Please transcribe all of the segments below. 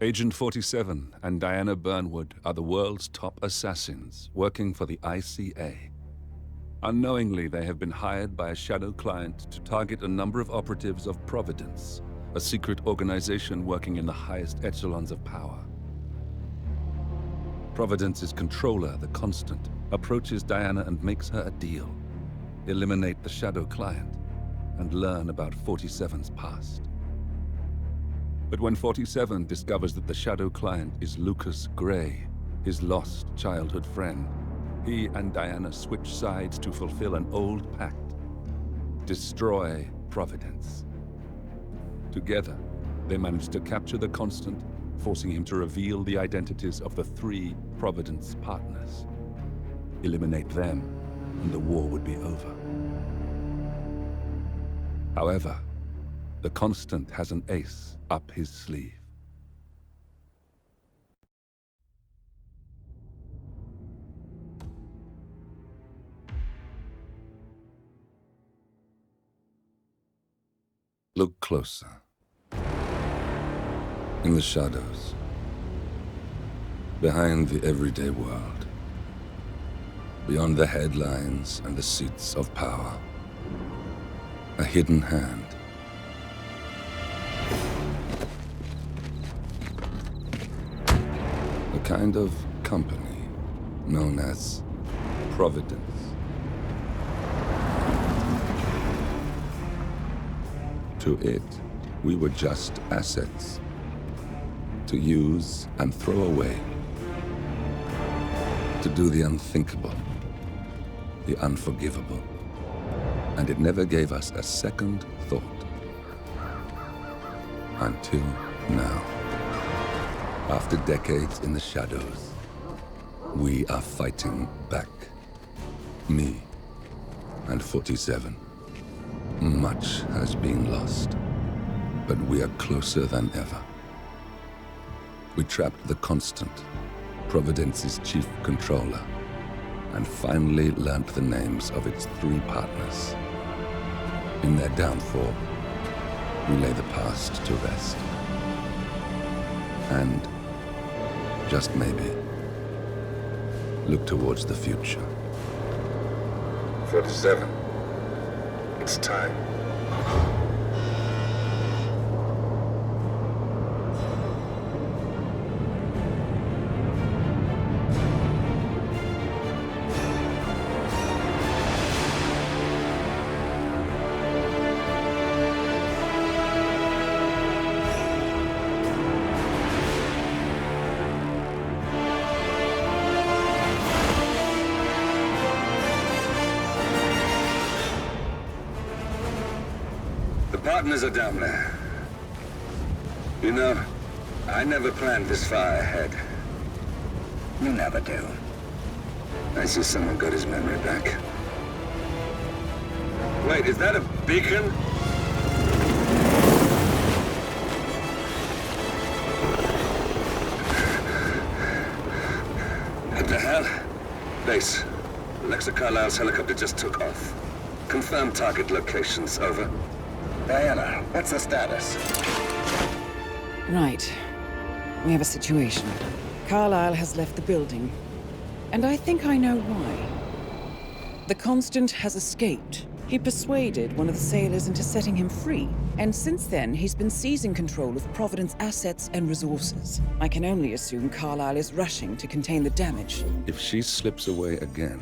Agent 47 and Diana Burnwood are the world's top assassins working for the ICA. Unknowingly, they have been hired by a shadow client to target a number of operatives of Providence, a secret organization working in the highest echelons of power. Providence's controller, the Constant, approaches Diana and makes her a deal. Eliminate the shadow client and learn about 47's past. But when 47 discovers that the shadow client is Lucas Gray, his lost childhood friend, he and Diana switch sides to fulfill an old pact: destroy Providence. Together, they manage to capture the Constant, forcing him to reveal the identities of the 3 Providence partners. Eliminate them, and the war would be over. However, the Constant has an ace up his sleeve. Look closer. In the shadows, behind the everyday world, beyond the headlines and the seats of power, a hidden hand. A kind of company known as Providence. To it, we were just assets, to use and throw away, to do the unthinkable, the unforgivable. And it never gave us a second thought. Until now. After decades in the shadows, we are fighting back. Me and 47. Much has been lost, but we are closer than ever. We trapped the Constant, Providence's chief controller, and finally learnt the names of its 3 partners. In their downfall, we lay the past to rest. And, just maybe, look towards the future. 47. It's time. Partners are down there. You know, I never planned this far ahead. You never do. I see someone got his memory back. Wait, is that a beacon? What the hell? Base. Alexa Carlisle's helicopter just took off. Confirm target locations, over. Diana, what's the status? Right. We have a situation. Carlisle has left the building, and I think I know why. The Constant has escaped. He persuaded one of the sailors into setting him free, and since then he's been seizing control of Providence assets and resources. I can only assume Carlisle is rushing to contain the damage. If she slips away again...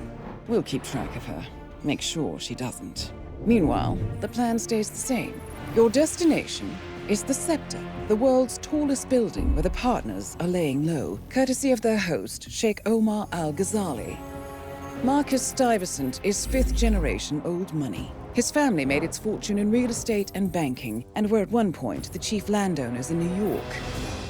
We'll keep track of her. Make sure she doesn't. Meanwhile, the plan stays the same. Your destination is the Scepter, the world's tallest building where the partners are laying low, courtesy of their host, Sheikh Omar Al-Ghazali. Marcus Stuyvesant is 5th-generation old money. His family made its fortune in real estate and banking, and were at one point the chief landowners in New York.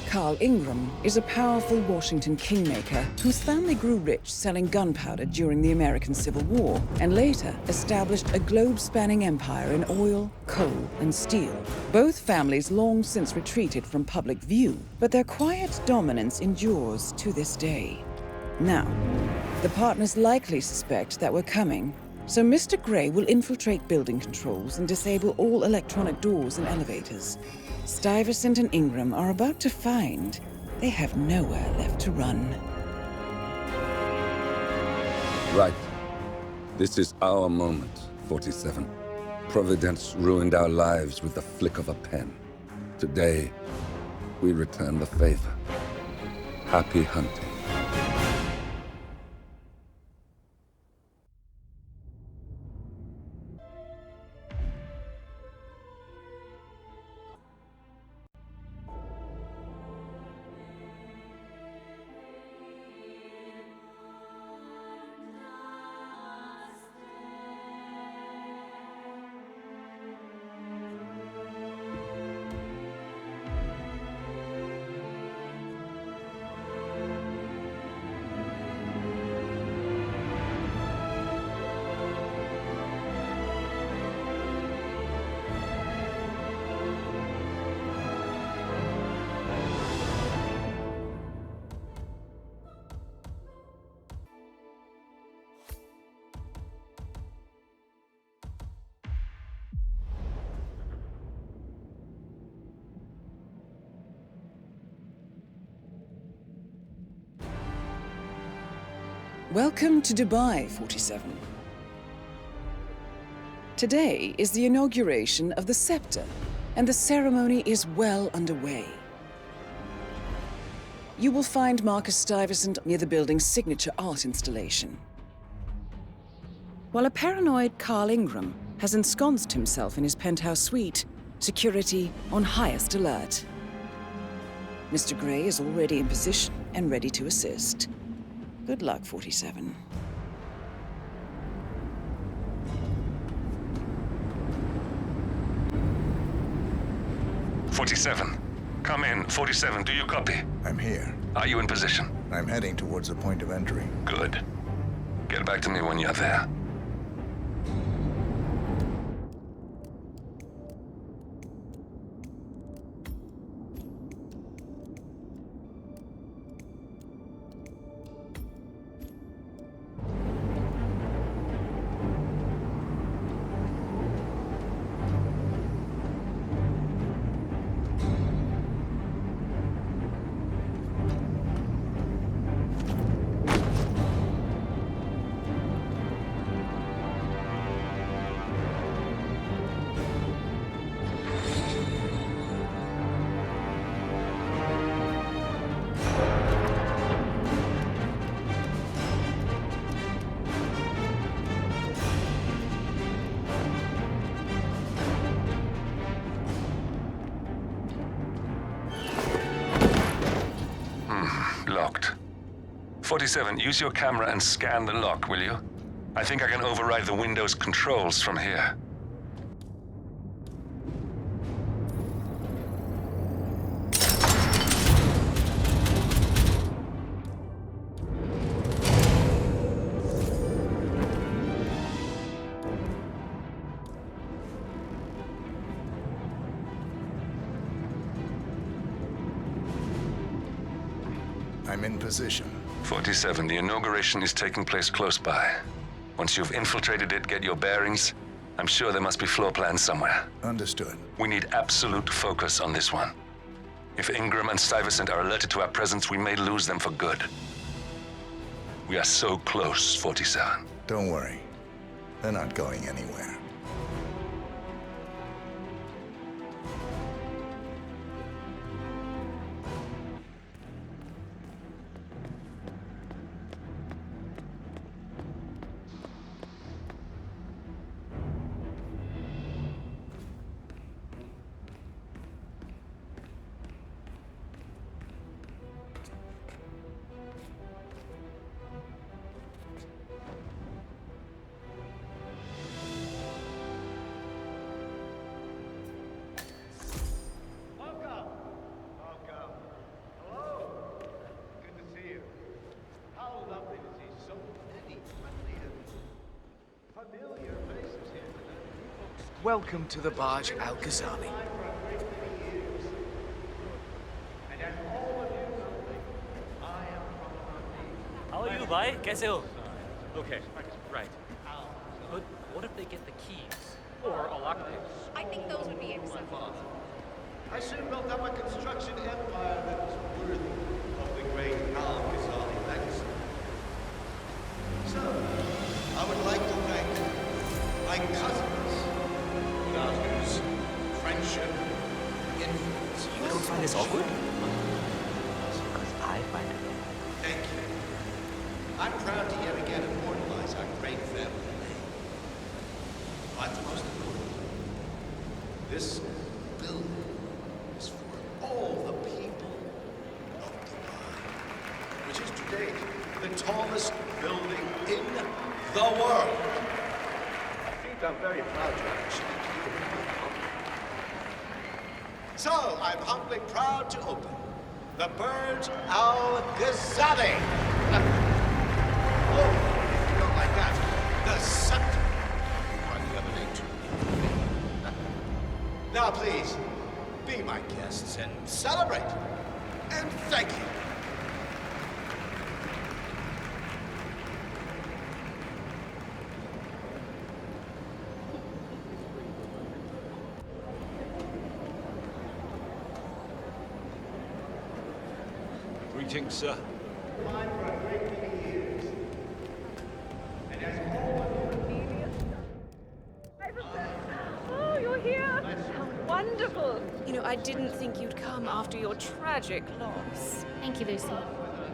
Carl Ingram is a powerful Washington kingmaker whose family grew rich selling gunpowder during the American Civil War, and later established a globe-spanning empire in oil, coal, and steel. Both families long since retreated from public view, but their quiet dominance endures to this day. Now, the partners likely suspect that we're coming, so Mr. Gray will infiltrate building controls and disable all electronic doors and elevators. Stuyvesant and Ingram are about to find They have nowhere left to run. Right. This is our moment, 47. Providence ruined our lives with the flick of a pen. Today, we return the favor. Happy hunting. Welcome to Dubai, 47. Today is the inauguration of the scepter, and the ceremony is well underway. You will find Marcus Stuyvesant near the building's signature art installation, while a paranoid Carl Ingram has ensconced himself in his penthouse suite, security on highest alert. Mr. Gray is already in position and ready to assist. Good luck, 47. Come in. 47, do you copy? I'm here. Are you in position? I'm heading towards the point of entry. Good. Get back to me when you're there. Locked. 47, use your camera and scan the lock, will you? I think I can override the Windows controls from here. I'm in position. 47, the inauguration is taking place close by. Once you've infiltrated it, get your bearings. I'm sure there must be floor plans somewhere. Understood. We need absolute focus on this one. If Ingram and Stuyvesant are alerted to our presence, we may lose them for good. We are so close, 47. Don't worry. They're not going anywhere. Welcome to the Barge Al Ghazali. How are you, bhai? Kaise ho? Okay, right. But what if they get the keys? Or a lockpick? I think those would be acceptable. I soon built up a construction empire that was worthy. creation. You don't find this awkward? Because I find it. Thank you. I'm proud to yet again immortalize our great family name. But most importantly, this building is for all the people of Dubai, which is to date the tallest building in the world. I think I'm very proud to actually keep it in my pocket. So, I'm humbly proud to open the Burj Al Ghazali. Oh, you don't like that? The scepter. Hardly ever named too. Now, please, be my guests and celebrate. And thank you. Greetings, sir. Oh, you're here! How wonderful! You know, I didn't think you'd come after your tragic loss. Thank you, Lucy.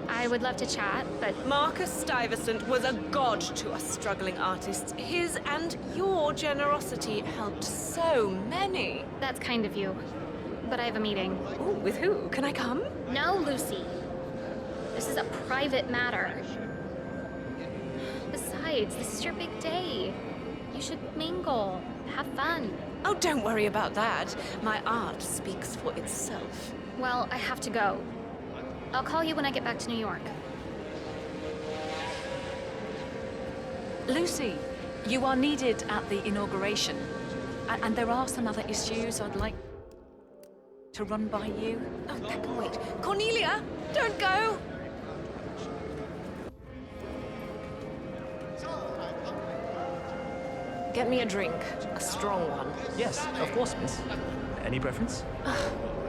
I would love to chat, but Marcus Stuyvesant was a god to us struggling artists. His and your generosity helped so many. that's kind of you. But I have a meeting. Oh, with who? Can I come? No, Lucy. This is a private matter. Besides, this is your big day. You should mingle, have fun. Oh, don't worry about that. My art speaks for itself. Well, I have to go. I'll call you when I get back to New York. Lucy, you are needed at the inauguration. And there are some other issues I'd like to run by you. Oh, wait. Cornelia, don't go! Get me a drink. A strong one. Yes, of course, miss. Any preference?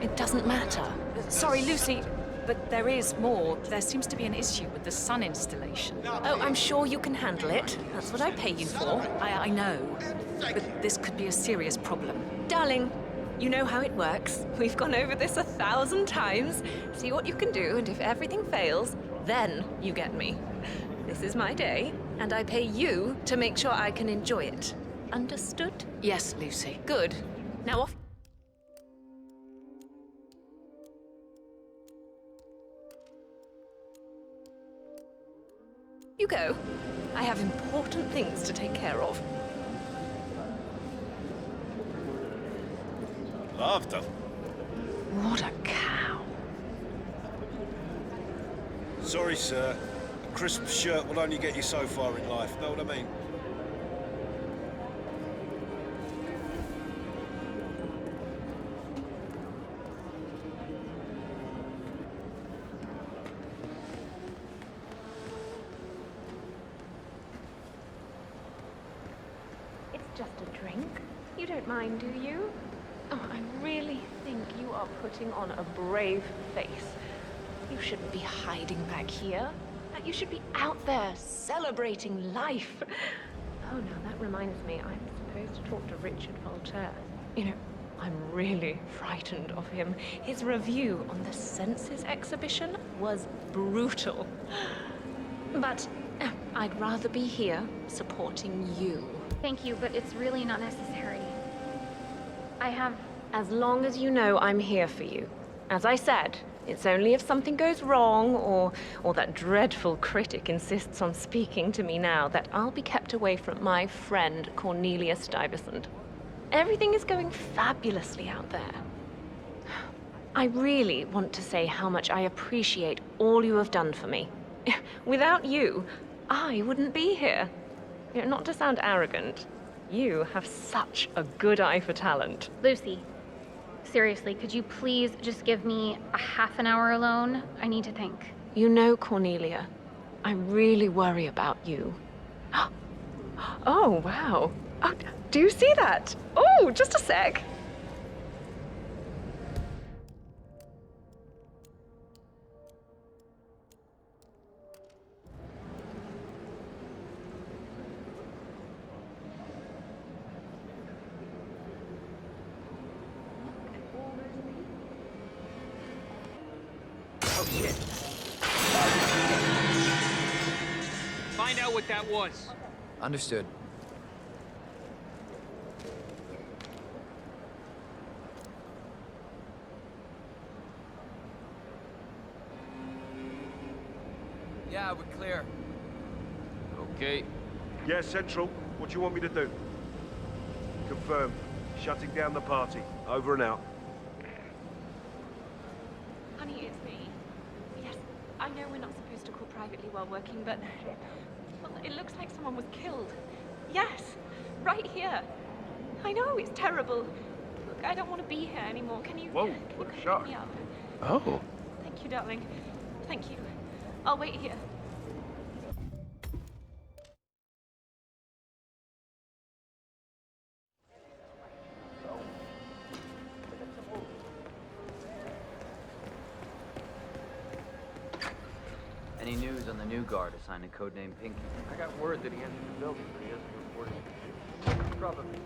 It doesn't matter. Sorry, Lucy, but there is more. There seems to be an issue with the sun installation. Oh, I'm sure you can handle it. That's what I pay you for. I know, but this could be a serious problem. Darling, you know how it works. We've gone over this 1,000 times. See what you can do, and if everything fails, then you get me. This is my day, and I pay you to make sure I can enjoy it. Understood? Yes, Lucy. Good. Now off. You go. I have important things to take care of. Loved her. What a cow. Sorry, sir. A crisp shirt will only get you so far in life. Know what I mean? It's just a drink. You don't mind, do you? Oh, I really think you are putting on a brave face. You shouldn't be hiding back here. You should be out there celebrating life. Oh, now that reminds me, I'm supposed to talk to Richard Voltaire. You know, I'm really frightened of him. His review on the Senses exhibition was brutal. But I'd rather be here supporting you. Thank you, but it's really not necessary. I have... As long as you know I'm here for you. As I said, it's only if something goes wrong or that dreadful critic insists on speaking to me now that I'll be kept away from my friend Cornelia Stuyvesant. Everything is going fabulously out there. I really want to say how much I appreciate all you have done for me. Without you, I wouldn't be here. You know, not to sound arrogant, you have such a good eye for talent. Lucy, seriously, could you please just give me a half an hour alone? I need to think. You know, Cornelia, I really worry about you. Oh, wow. Oh, do you see that? Oh, just a sec. Shit. Find out what that was. Understood. Yeah, we're clear. Okay. Yeah, Central. What do you want me to do? Confirmed. Shutting down the party. Over and out. Honey, it's me. Yes, I know we're not supposed to call privately while working, but well, it looks like someone was killed. Yes, right here. I know, it's terrible. Look, I don't want to be here anymore. Can you, Whoa, can what you a come shock. pick me up? Oh. Thank you, darling. Thank you. I'll wait here. Any news on the new guard assigned to codename Pinky? I got word that he entered the building, but he hasn't reported. Probably.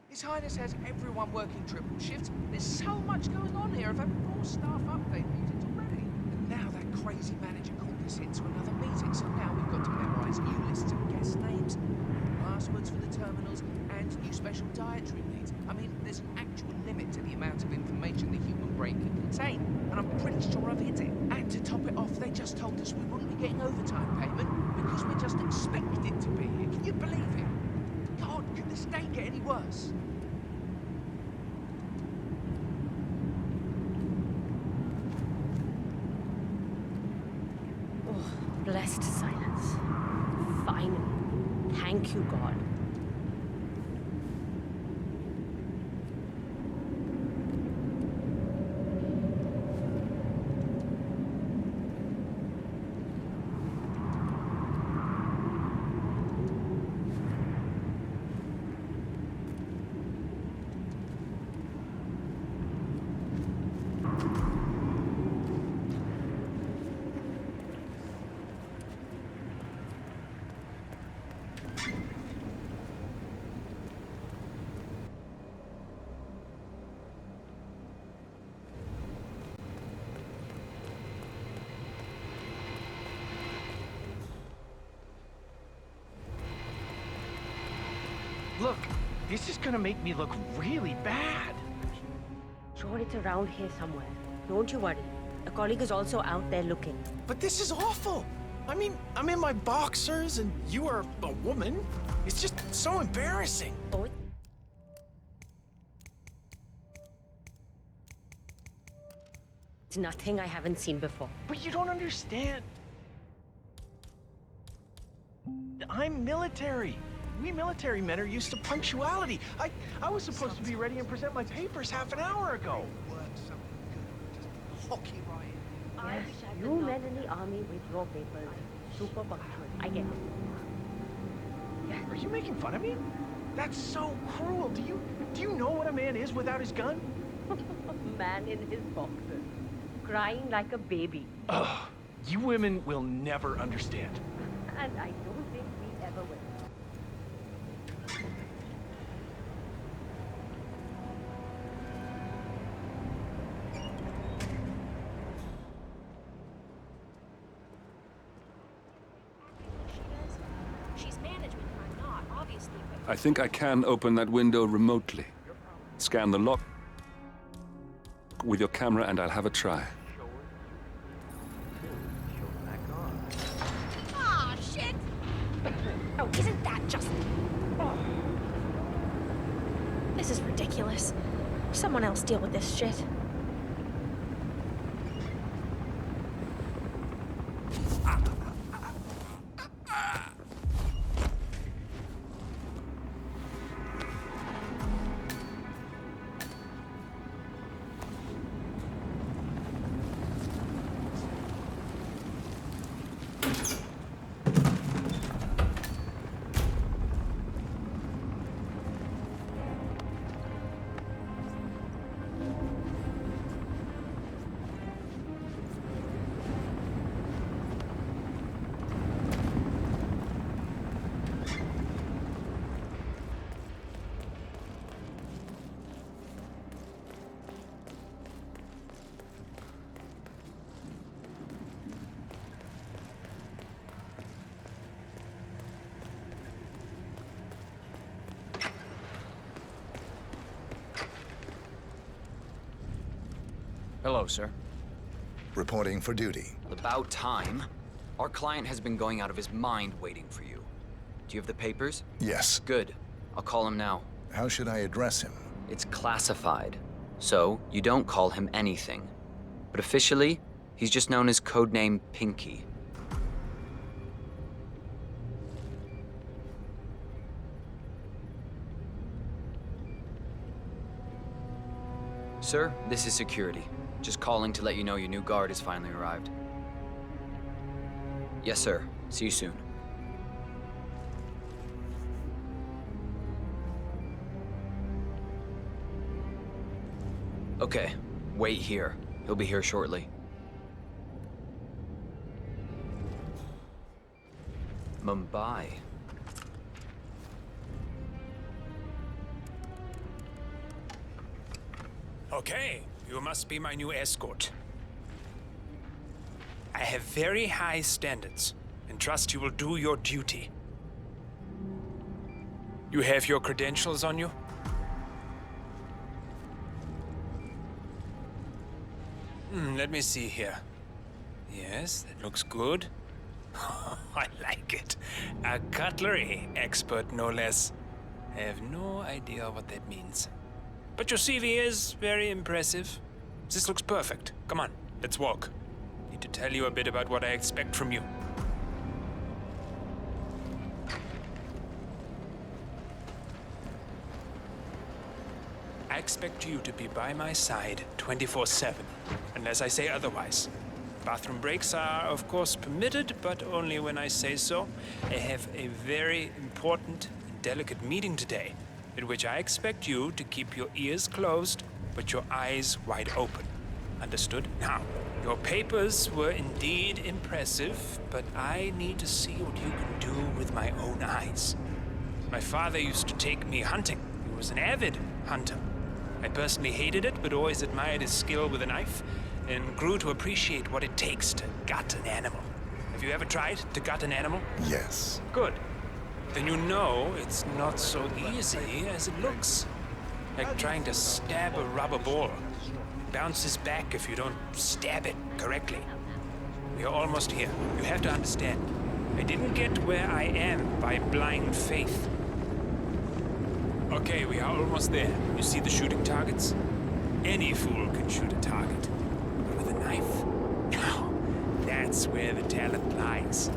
His Highness has everyone working triple shifts. There's so much going on here. I've had 4 staff update meetings already. And now that crazy manager called us into another meeting, so now we've got to memorize new lists of guest names, passwords for the terminals, and new special dietary needs. I mean, there's an actual limit to the amount of information the human brain can contain, and I'm pretty sure I've hit it. And to top it off, they just told us we wouldn't be getting overtime payment because we're just expected to be here. Can you believe it? God, can this day get any worse? Blessed silence. Finally. Thank you, God. Look, this is gonna make me look really bad. Sure, it's around here somewhere. Don't you worry. A colleague is also out there looking. But this is awful. I mean, I'm in my boxers and you are a woman. It's just so embarrassing. Oh, it's nothing I haven't seen before. But you don't understand. I'm military. We military men are used to punctuality. I was supposed to be ready and present my papers half an hour ago. Hockey riot. Yes, you men in the army with your papers. Super punctual. I get it. Yeah, are you making fun of me? That's so cruel. Do you know what a man is without his gun? Man in his boxers. Crying like a baby. Ugh, you women will never understand. And I don't think we ever will. She's management, I'm not, obviously, but I think I can open that window remotely. Scan the lock with your camera and I'll have a try. ah, shit! Oh, isn't that just... Oh. This is ridiculous. Someone else deal with this shit. Hello, sir. Reporting for duty. About time. Our client has been going out of his mind waiting for you. Do you have the papers? Yes. Good. I'll call him now. How should I address him? It's classified. So, you don't call him anything. But officially, he's just known as codename Pinky. Sir, this is security. Just calling to let you know your new guard has finally arrived. Yes, sir. See you soon. Okay, wait here. He'll be here shortly. Mumbai. Okay, you must be my new escort. I have very high standards and trust you will do your duty. You have your credentials on you? Let me see here. Yes, that looks good. I like it. A cutlery expert, no less. I have no idea what that means. But your CV is very impressive. This looks perfect. Come on, let's walk. Need to tell you a bit about what I expect from you. I expect you to be by my side 24/7, unless I say otherwise. Bathroom breaks are, of course, permitted, but only when I say so. I have a very important and delicate meeting today, in which I expect you to keep your ears closed, but your eyes wide open. Understood? Now, your papers were indeed impressive, but I need to see what you can do with my own eyes. My father used to take me hunting. He was an avid hunter. I personally hated it, but always admired his skill with a knife, and grew to appreciate what it takes to gut an animal. Have you ever tried to gut an animal? Yes. Good. Then you know it's not so easy as it looks. Like trying to stab a rubber ball. It bounces back if you don't stab it correctly. We are almost here. You have to understand. I didn't get where I am by blind faith. Okay, we are almost there. You see the shooting targets? Any fool can shoot a target. But with a knife? Now, that's where the talent lies.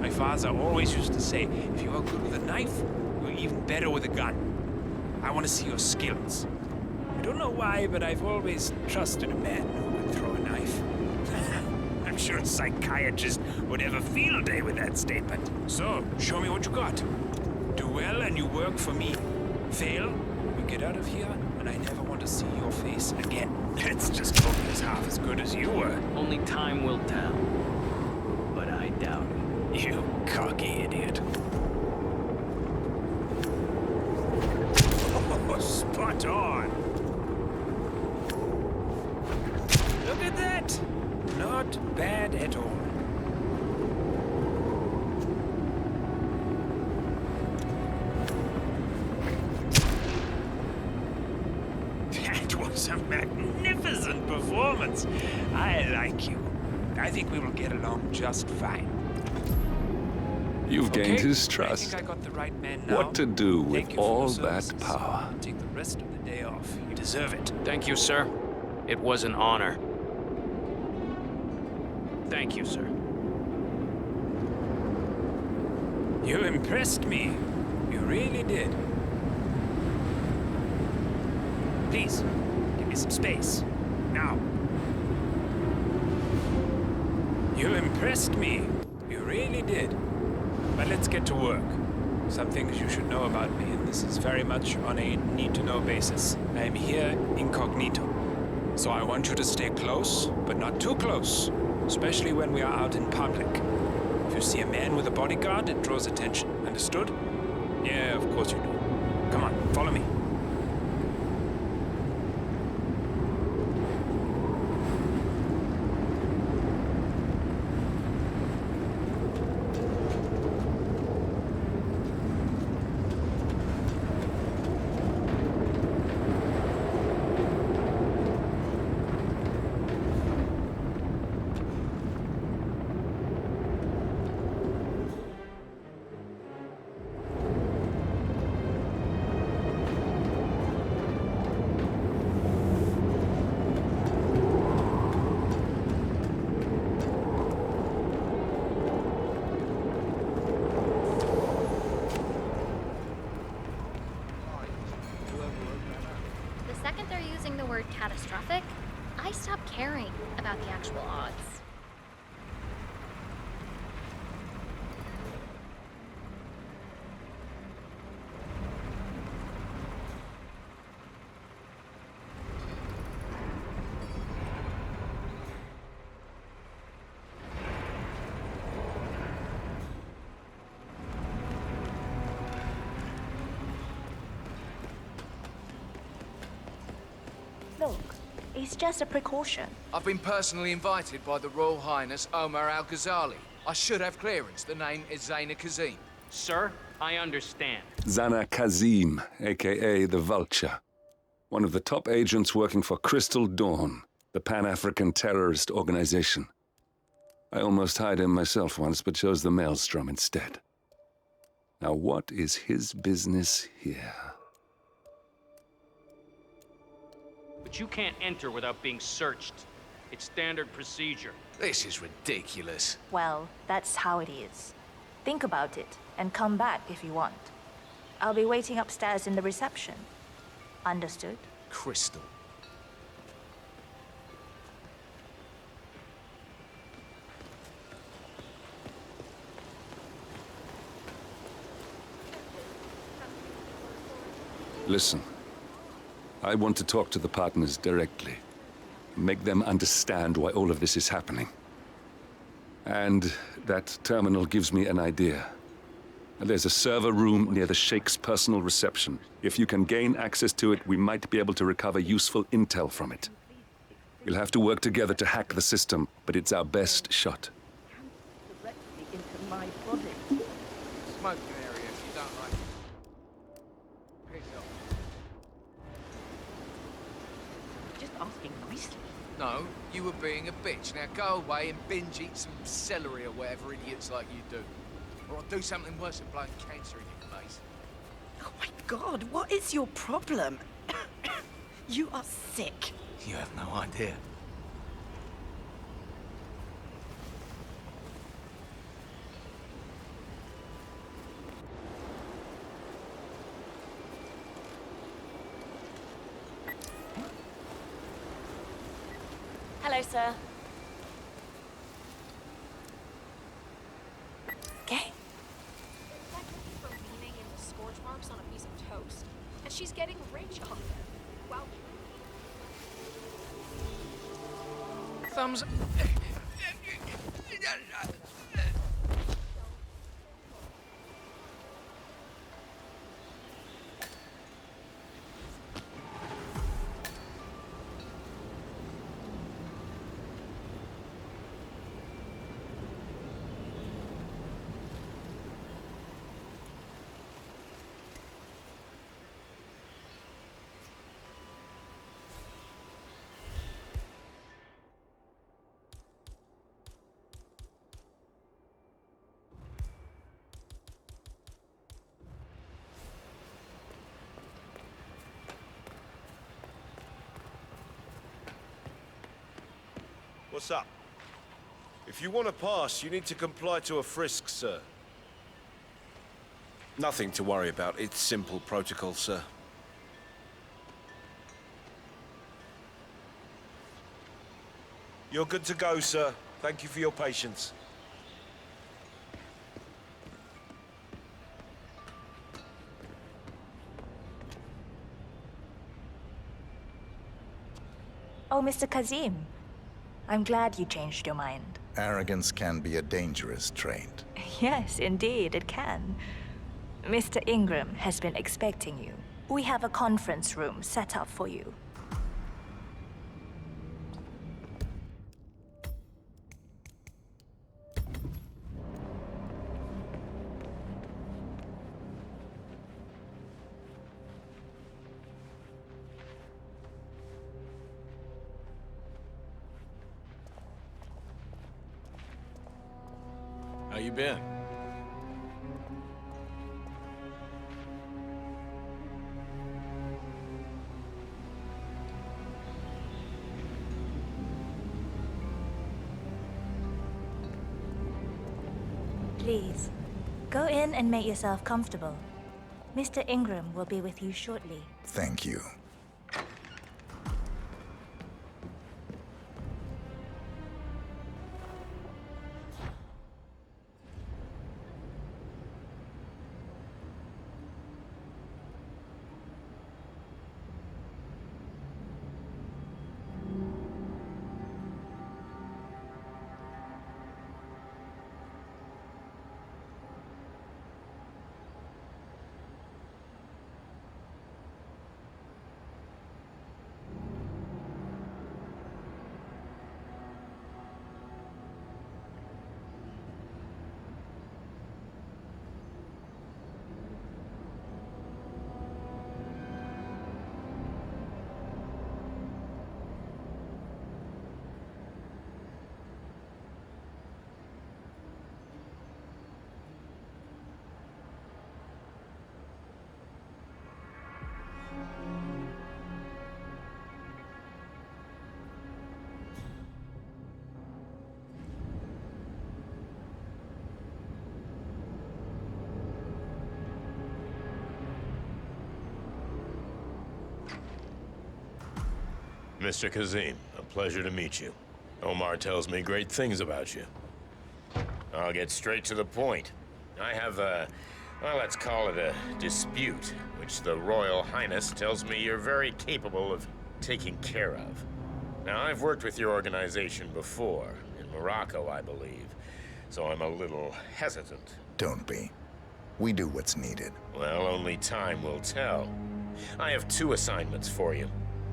My father always used to say, if you are good with a knife, you're even better with a gun. I want to see your skills. I don't know why, but I've always trusted a man who could throw a knife. I'm sure a psychiatrist would have a field day with that statement. So, show me what you got. Do well and you work for me. Fail, we get out of here, and I never want to see your face again. Let's just hope he's half as good as you were. Only time will tell. But I doubt it. You cocky idiot. Oh, spot on. Look at that. Not bad at all. That was a magnificent performance. I like you. I think we will get along just fine. You've gained his I trust. think I got the right man now. What to do with Thank you for all your that services. power? I'll take the rest of the day off. You deserve it. Thank you, sir. It was an honor. Thank you, sir. You impressed me. You really did. Please, give me some space. Now. You impressed me. You really did. But let's get to work. Some things you should know about me, and this is very much on a need-to-know basis. I am here incognito. So I want you to stay close, but not too close. Especially when we are out in public. If you see a man with a bodyguard, it draws attention. Understood? Yeah, of course you do. Come on, follow me. The second they're using the word catastrophic, I stop caring about the actual odds. Look, it's just a precaution. I've been personally invited by the Royal Highness Omar Al-Ghazali. I should have clearance. The name is Zaina Kazim. Sir, I understand. Zana Kazim, aka the Vulture. One of the top agents working for Crystal Dawn, the Pan-African terrorist organization. I almost hired him myself once, but chose the Maelstrom instead. Now what is his business here? But you can't enter without being searched. It's standard procedure. This is ridiculous. Well, that's how it is. Think about it, and come back if you want. I'll be waiting upstairs in the reception. Understood? Crystal. Listen, I want to talk to the partners directly. Make them understand why all of this is happening. And that terminal gives me an idea. There's a server room near the Sheikh's personal reception. If you can gain access to it, we might be able to recover useful intel from it. We'll have to work together to hack the system, but it's our best shot. Directly into my body. Smoking areas you don't like. Piss off. Just asking nicely. No, you were being a bitch. Now go away and binge eat some celery or whatever idiots like you do. Or I'll do something worse than blowing cancer in your face. Oh my God, what is your problem? You are sick. You have no idea. Hello, sir. Okay. From leaning into scorch marks on a piece of toast, and she's getting rich off it. Wow. Thumbs. What's up? If you want to pass, you need to comply to a frisk, sir. Nothing to worry about. It's simple protocol, sir. You're good to go, sir. Thank you for your patience. Oh, Mr. Kazim. I'm glad you changed your mind. Arrogance can be a dangerous trait. Yes, indeed, it can. Mr. Ingram has been expecting you. We have a conference room set up for you. How you been? Please, go in and make yourself comfortable. Mr. Ingram will be with you shortly. Thank you. Mr. Kazim, a pleasure to meet you. Omar tells me great things about you. I'll get straight to the point. I have a, well, let's call it a dispute, which the Royal Highness tells me you're very capable of taking care of. Now, I've worked with your organization before, in Morocco, I believe, so I'm a little hesitant. Don't be. We do what's needed. Well, only time will tell. I have 2 assignments for you.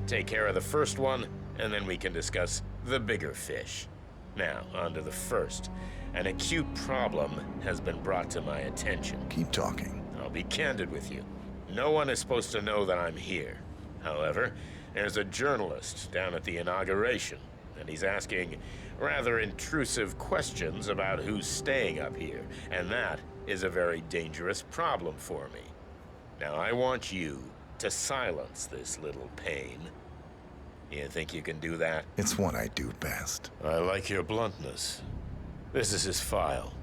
Take care of the first one, and then we can discuss the bigger fish. Now, on to the first. An acute problem has been brought to my attention. Keep talking. I'll be candid with you. No one is supposed to know that I'm here. However, there's a journalist down at the inauguration, and he's asking rather intrusive questions about who's staying up here, and that is a very dangerous problem for me. Now, I want you to silence this little pain. You think you can do that? It's what I do best. I like your bluntness. This is his file.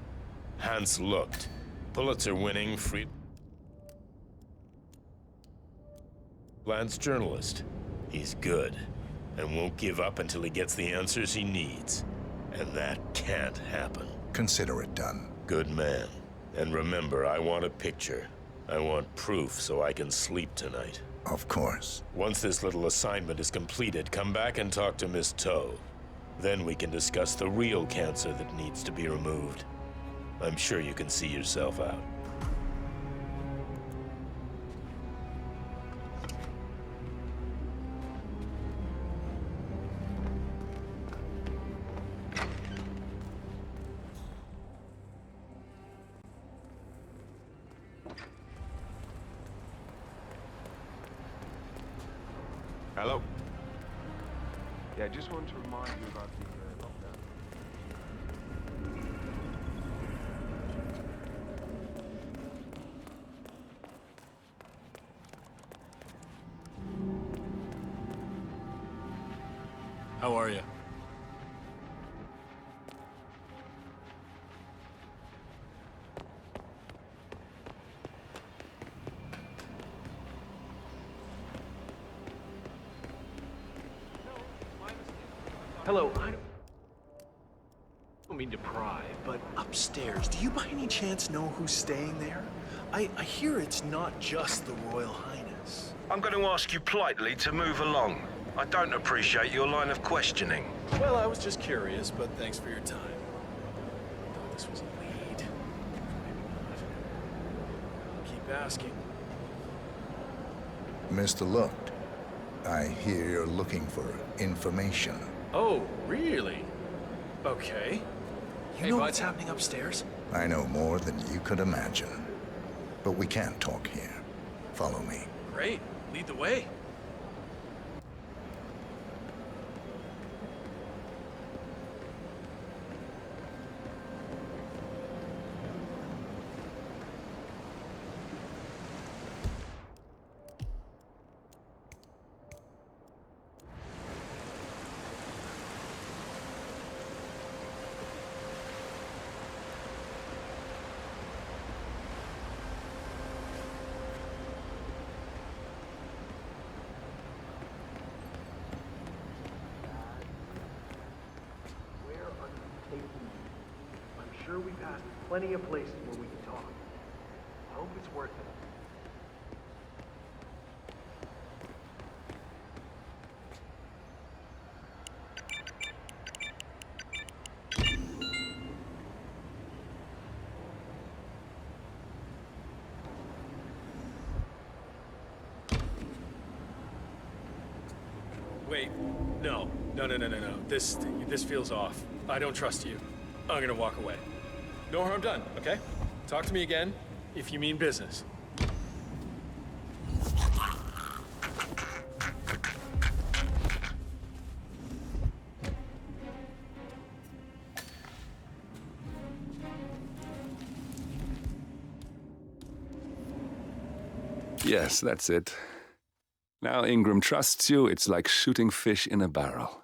Hans Lucht, Pulitzer-winning freelance journalist. He's good, and won't give up until he gets the answers he needs. And that can't happen. Consider it done. Good man. And remember, I want a picture. I want proof so I can sleep tonight. Of course. Once this little assignment is completed, come back and talk to Miss Toe. Then we can discuss the real cancer that needs to be removed. I'm sure you can see yourself out. Hello? Yeah, just wanted to remind you about the lockdown. How are you? Hello, I don't mean to pry, but upstairs, do you by any chance know who's staying there? I hear it's not just the Royal Highness. I'm going to ask you politely to move along. I don't appreciate your line of questioning. Well, I was just curious, but thanks for your time. I thought this was a lead. Maybe not. I'll keep asking. Mr. Lucht, I hear you're looking for information. Oh, really? Okay. You know what's happening upstairs? I know more than you could imagine. But we can't talk here. Follow me. Great. Lead the way. I'm sure we passed plenty of places where we can talk. I hope it's worth it. Wait, no. No. This feels off. I don't trust you. I'm gonna walk away. No harm done, okay? Talk to me again if you mean business. Yes, that's it. Now Ingram trusts you, it's like shooting fish in a barrel.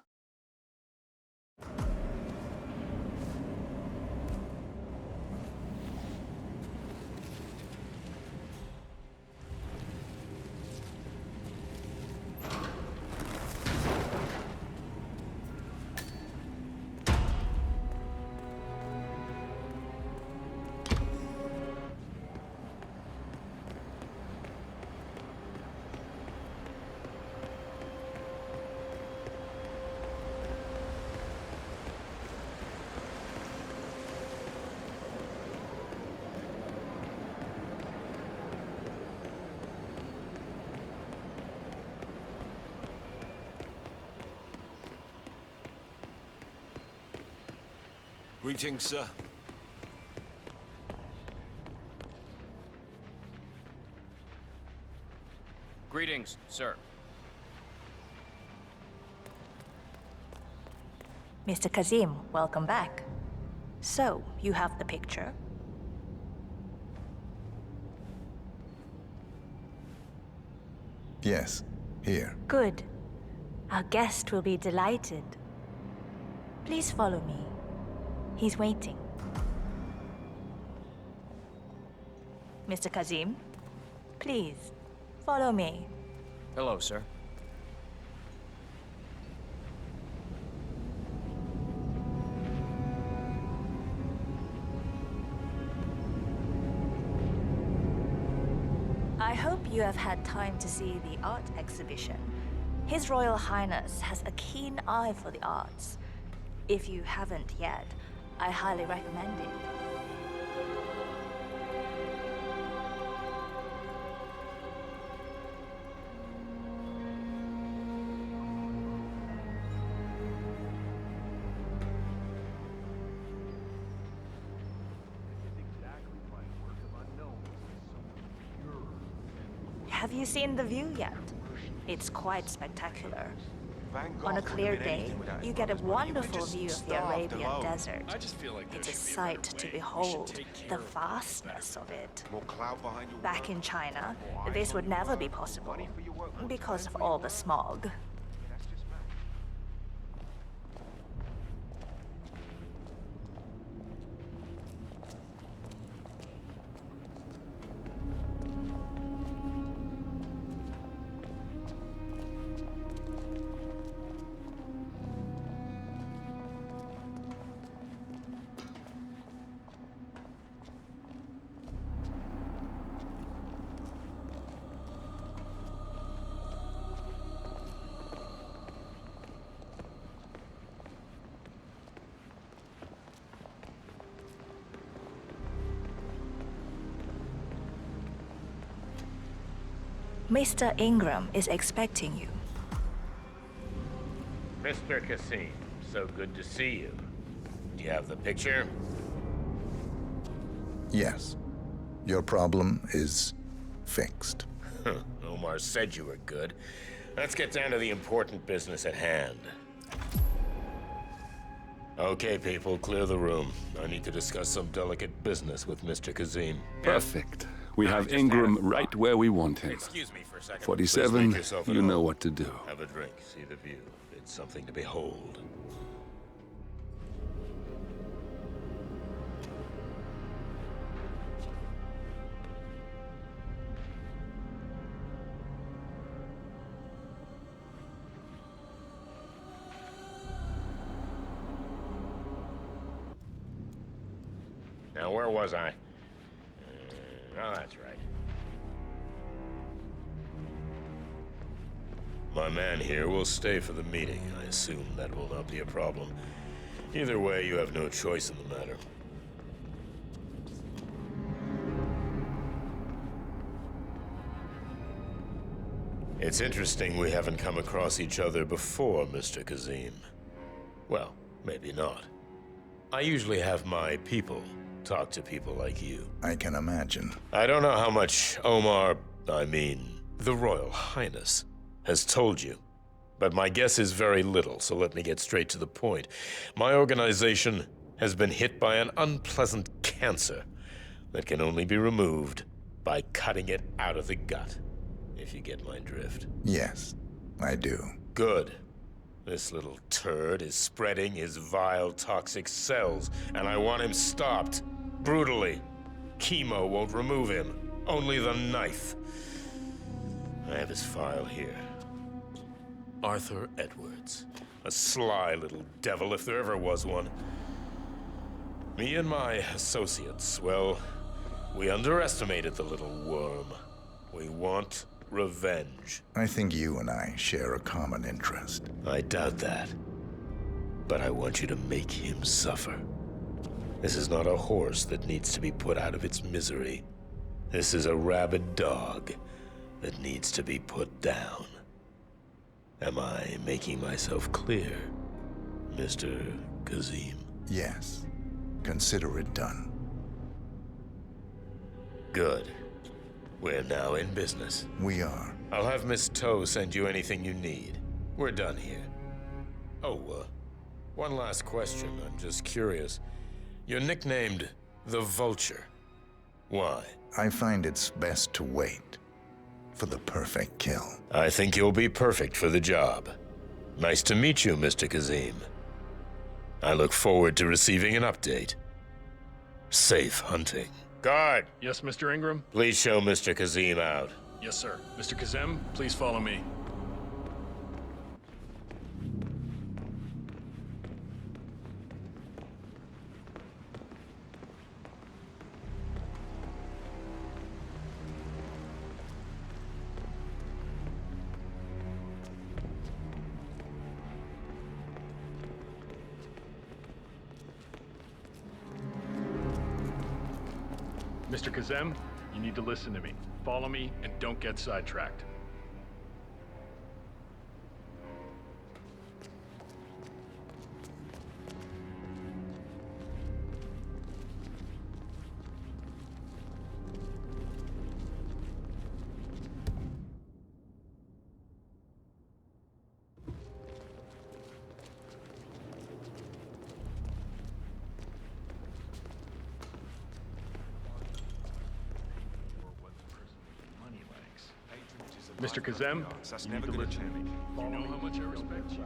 Greetings, sir. Greetings, sir. Mr. Kazim, welcome back. So, you have the picture? Yes, here. Good. Our guest will be delighted. Please follow me. He's waiting. Mr. Kazim, please, follow me. Hello, sir. I hope you have had time to see the art exhibition. His Royal Highness has a keen eye for the arts. If you haven't yet, I highly recommend it. Have you seen the view yet? It's quite spectacular. On a clear day, you get a wonderful view of the Arabian desert. It's a sight to behold, the vastness of it. Back in China, this would never be possible because of all the smog. Mr. Ingram is expecting you. Mr. Kazim, so good to see you. Do you have the picture? Yes. Your problem is fixed. Omar said you were good. Let's get down to the important business at hand. Okay, people, clear the room. I need to discuss some delicate business with Mr. Kazim. Perfect. We have Ingram right where we want him. Excuse me for a second. 47, Please make yourself at you know home. what to do. Have a drink, see the view. It's something to behold. Now, where was I? Oh, that's right. My man here will stay for the meeting. I assume that will not be a problem. Either way, you have no choice in the matter. It's interesting we haven't come across each other before, Mr. Kazim. Well, maybe not. I usually have my people talk to people like you. I can imagine. I don't know how much Omar, the Royal Highness, has told you. But my guess is very little, so let me get straight to the point. My organization has been hit by an unpleasant cancer that can only be removed by cutting it out of the gut, if you get my drift. Yes, I do. Good. This little turd is spreading his vile, toxic cells, and I want him stopped. Brutally. Chemo won't remove him. Only the knife. I have his file here. Arthur Edwards. A sly little devil, if there ever was one. Me and my associates, well, we underestimated the little worm. We want revenge. I think you and I share a common interest. I doubt that. But I want you to make him suffer. This is not a horse that needs to be put out of its misery. This is a rabid dog that needs to be put down. Am I making myself clear, Mr. Kazim? Yes. Consider it done. Good. We're now in business. We are. I'll have Miss Toe send you anything you need. We're done here. Oh, one last question. I'm just curious. You're nicknamed the Vulture. Why? I find it's best to wait for the perfect kill. I think you'll be perfect for the job. Nice to meet you, Mr. Kazim. I look forward to receiving an update. Safe hunting. Guard! Yes, Mr. Ingram? Please show Mr. Kazim out. Yes, sir. Mr. Kazim, please follow me. Mr. Kazem, you need to listen to me. Follow me and don't get sidetracked. Mr. Kazem, you need to listen to me. You know how much I respect you.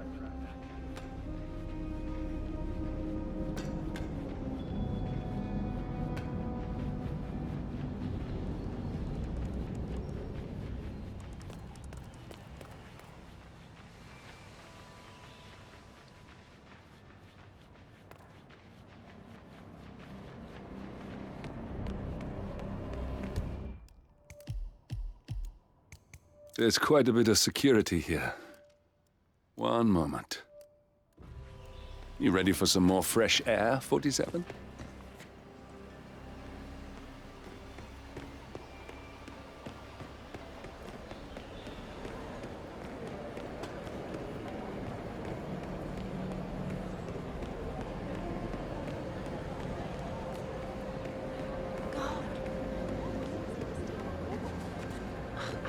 There's quite a bit of security here. One moment. You ready for some more fresh air, 47?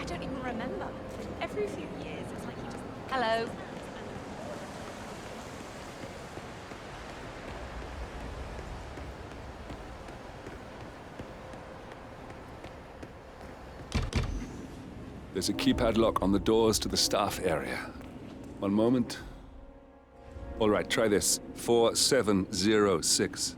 don't even remember. Every few years, it's like he just... Hello. There's a keypad lock on the doors to the staff area. One moment. All right, try this. 4706.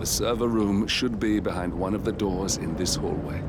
The server room should be behind one of the doors in this hallway.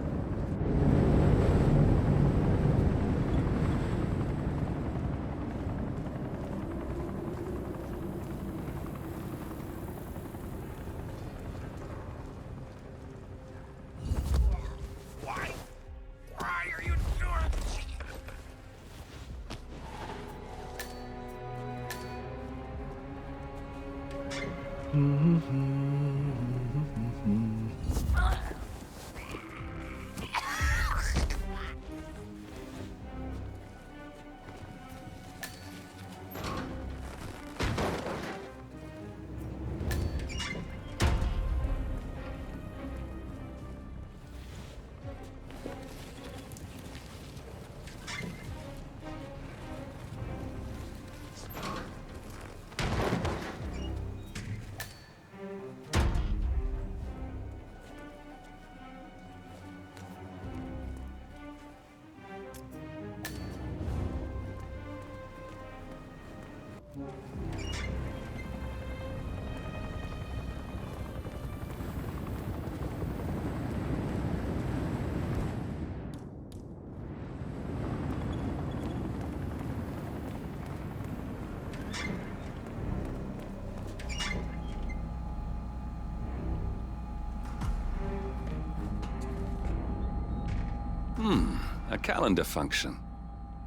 A calendar function.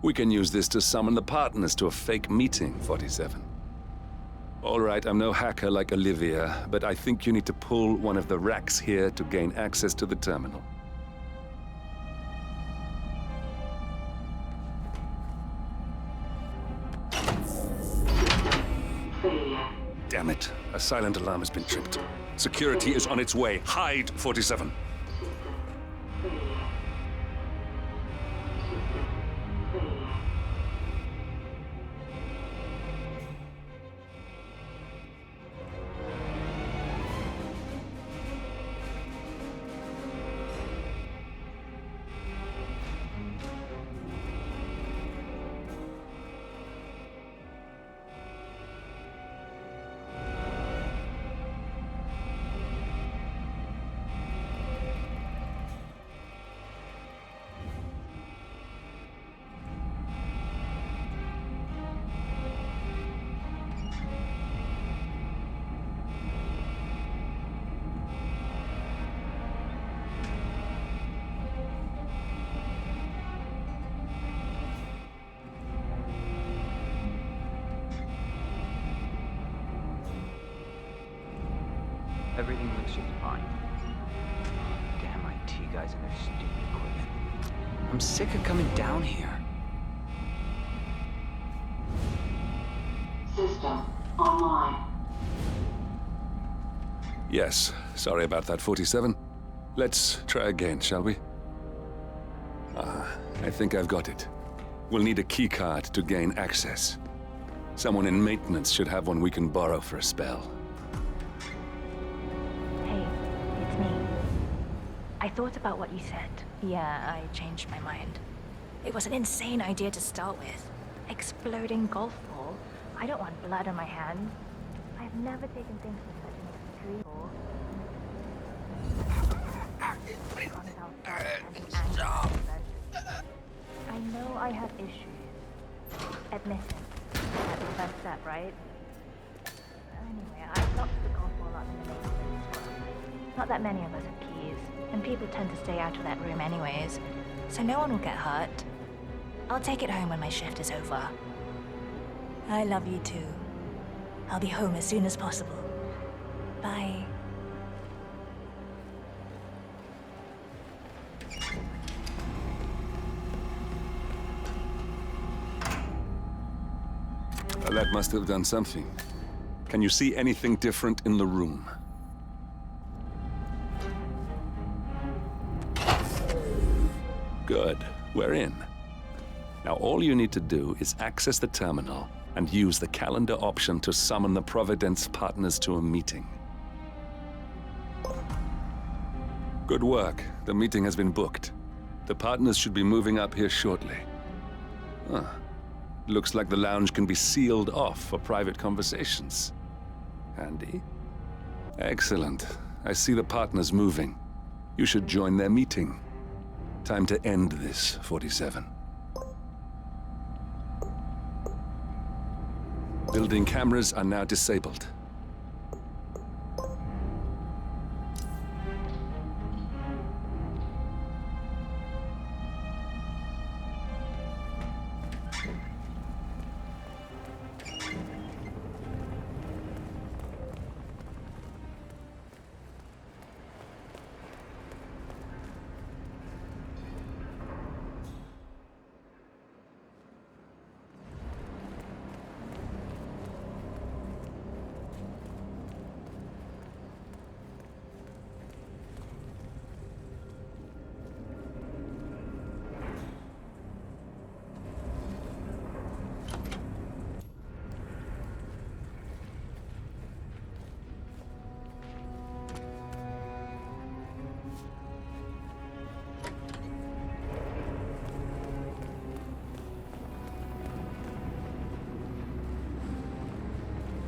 We can use this to summon the partners to a fake meeting, 47. All right, I'm no hacker like Olivia, but I think you need to pull one of the racks here to gain access to the terminal. Damn it. A silent alarm has been tripped. Security is on its way. Hide, 47. Everything looks just fine. Damn IT guys and their stupid equipment. I'm sick of coming down here. System online. Yes, sorry about that, 47. Let's try again, shall we? I think I've got it. We'll need a keycard to gain access. Someone in maintenance should have one we can borrow for a spell. Hey, it's me. I thought about what you said. Yeah, I changed my mind. It was an insane idea to start with. Exploding golf ball. I don't want blood on my hands. I've never taken things to such an extreme before. I know I have issues. Admit it. That's the first step, right? Anyway, I locked the golf ball up in the main place. Not that many of us have keys, and people tend to stay out of that room anyways, so no one will get hurt. I'll take it home when my shift is over. I love you too. I'll be home as soon as possible. Bye. That must have done something. Can you see anything different in the room? Good. We're in. Now all you need to do is access the terminal and use the calendar option to summon the Providence partners to a meeting. Good work. The meeting has been booked. The partners should be moving up here shortly. Huh. Looks like the lounge can be sealed off for private conversations. Handy. Excellent. I see the partners moving. You should join their meeting. Time to end this, 47. Building cameras are now disabled.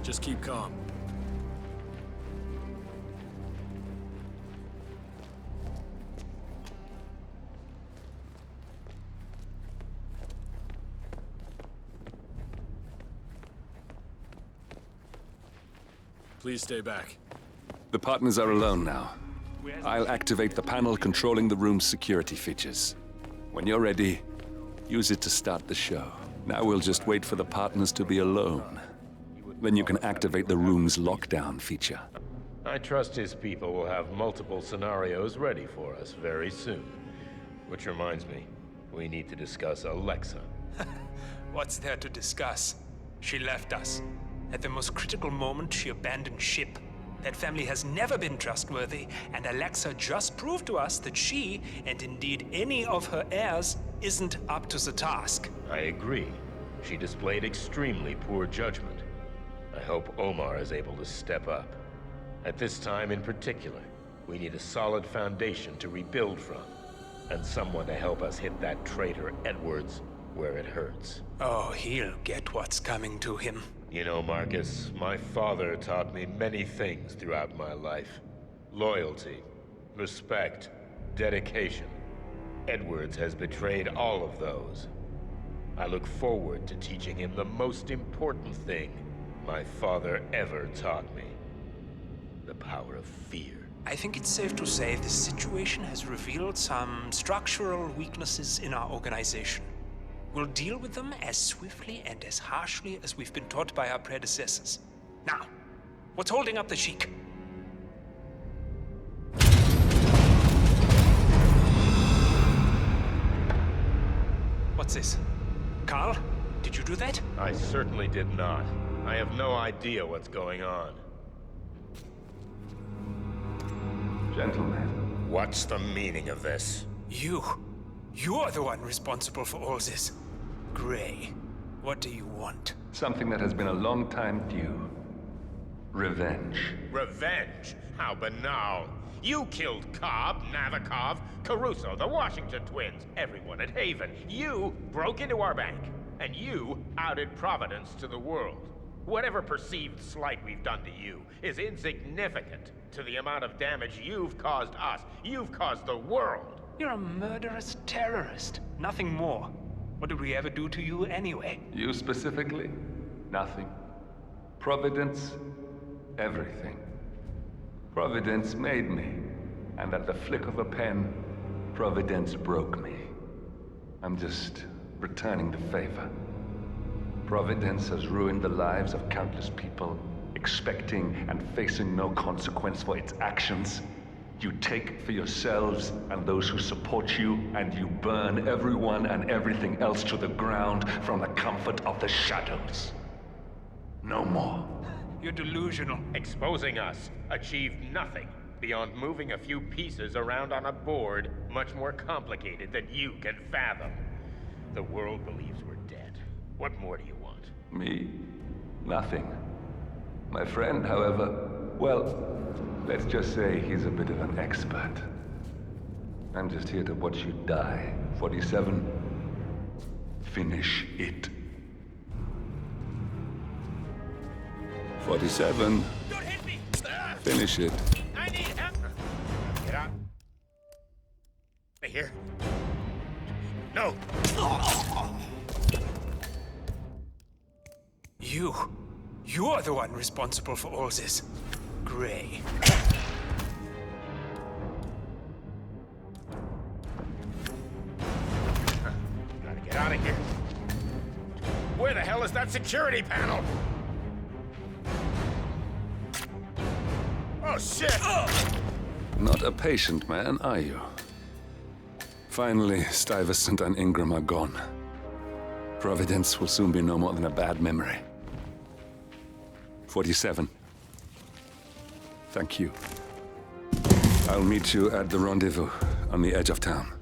Just keep calm. Please stay back. The partners are alone now. I'll activate the panel controlling the room's security features. When you're ready, use it to start the show. Now we'll just wait for the partners to be alone. Then you can activate the room's lockdown feature. I trust his people will have multiple scenarios ready for us very soon. Which reminds me, we need to discuss Alexa. What's there to discuss? She left us. At the most critical moment, she abandoned ship. That family has never been trustworthy, and Alexa just proved to us that she, and indeed any of her heirs, isn't up to the task. I agree. She displayed extremely poor judgment. I hope Omar is able to step up. At this time in particular, we need a solid foundation to rebuild from, and someone to help us hit that traitor Edwards where it hurts. Oh, he'll get what's coming to him. You know, Marcus, my father taught me many things throughout my life. Loyalty, respect, dedication. Edwards has betrayed all of those. I look forward to teaching him the most important thing my father ever taught me. The power of fear. I think it's safe to say this situation has revealed some structural weaknesses in our organization. We'll deal with them as swiftly and as harshly as we've been taught by our predecessors. Now, what's holding up the Sheik? What's this? Carl, did you do that? I certainly did not. I have no idea what's going on. Gentlemen. What's the meaning of this? You're the one responsible for all this. Gray, what do you want? Something that has been a long time due. Revenge. Revenge? How banal. You killed Cobb, Navikov, Caruso, the Washington twins, everyone at Haven. You broke into our bank, and you outed Providence to the world. Whatever perceived slight we've done to you is insignificant to the amount of damage you've caused us. You've caused the world. You're a murderous terrorist. Nothing more. What did we ever do to you anyway? You specifically? Nothing. Providence? Everything. Providence made me, and at the flick of a pen, Providence broke me. I'm just returning the favor. Providence has ruined the lives of countless people, expecting and facing no consequence for its actions. You take for yourselves and those who support you, and you burn everyone and everything else to the ground from the comfort of the shadows. No more. You're delusional. Exposing us achieved nothing beyond moving a few pieces around on a board much more complicated than you can fathom. The world believes we're dead. What more do you want? Me? Nothing. My friend, however, well, let's just say he's a bit of an expert. I'm just here to watch you die. 47. Finish it. 47. Don't hit me! Finish it. I need help! Get out. Here. No! You're the one responsible for all this. Gray. Gotta get out of here. Where the hell is that security panel? Oh, shit! Not a patient man, are you? Finally, Stuyvesant and Ingram are gone. Providence will soon be no more than a bad memory. 47. Thank you. I'll meet you at the rendezvous on the edge of town.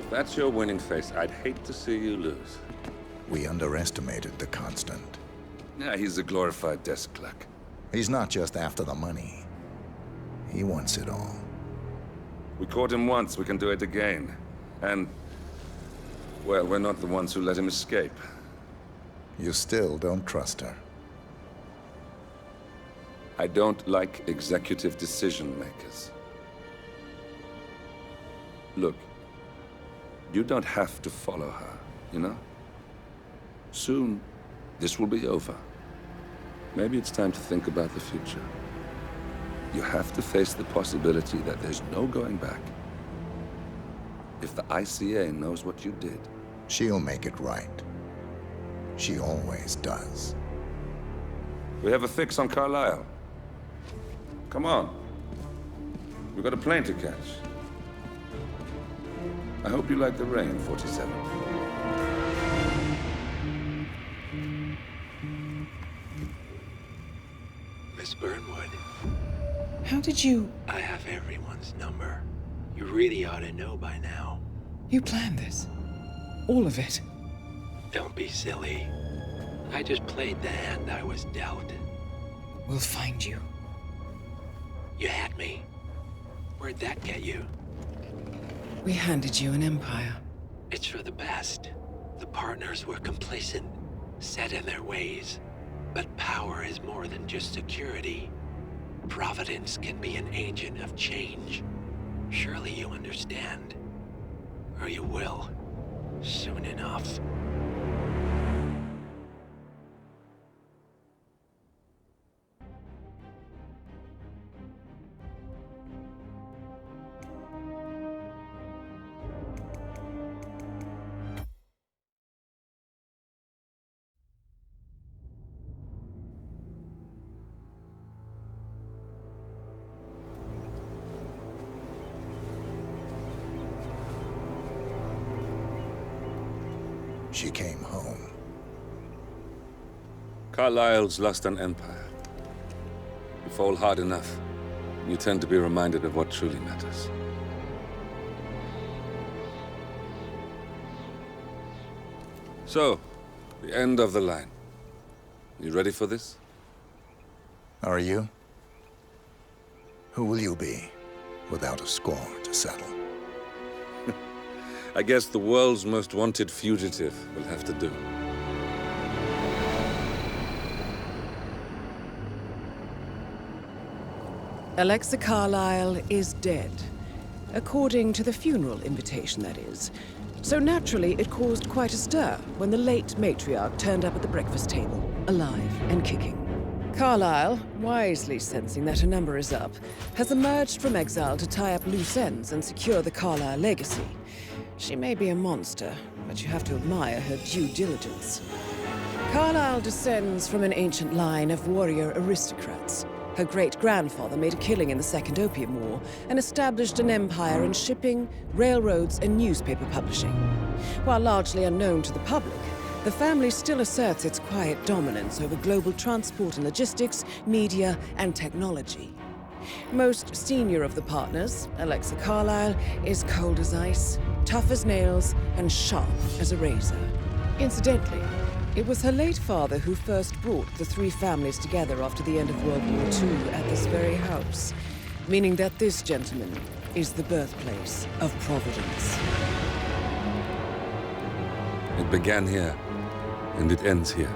If that's your winning face, I'd hate to see you lose. We underestimated the Constant. Yeah, he's a glorified desk clerk. He's not just after the money. He wants it all. We caught him once, we can do it again. And, well, we're not the ones who let him escape. You still don't trust her. I don't like executive decision makers. Look, you don't have to follow her. you know? Soon, this will be over. Maybe it's time to think about the future. You have to face the possibility that there's no going back. If the ICA knows what you did... She'll make it right. She always does. We have a fix on Carlisle. Come on. We've got a plane to catch. I hope you like the rain, 47. Miss Burnwood. How did you... I have everyone's number. You really ought to know by now. You planned this? All of it? Don't be silly. I just played the hand I was dealt. We'll find you. You had me. Where'd that get you? We handed you an empire. It's for the best. The partners were complacent, set in their ways. But power is more than just security. Providence can be an agent of change. Surely you understand. Or you will. Soon enough. She came home. Carlisle's lost an empire. You fall hard enough, you tend to be reminded of what truly matters. So, the end of the line. You ready for this? Are you? Who will you be, without a score to settle? I guess the world's most wanted fugitive will have to do. Alexa Carlisle is dead. According to the funeral invitation, that is. So naturally, it caused quite a stir when the late matriarch turned up at the breakfast table, alive and kicking. Carlisle, wisely sensing that her number is up, has emerged from exile to tie up loose ends and secure the Carlisle legacy. She may be a monster, but you have to admire her due diligence. Carlisle descends from an ancient line of warrior aristocrats. Her great-grandfather made a killing in the Second Opium War and established an empire in shipping, railroads, and newspaper publishing. While largely unknown to the public, the family still asserts its quiet dominance over global transport and logistics, media, and technology. Most senior of the partners, Alexa Carlisle, is cold as ice, tough as nails, and sharp as a razor. Incidentally, it was her late father who first brought the three families together after the end of World War II at this very house, meaning that this gentleman is the birthplace of Providence. It began here, and it ends here.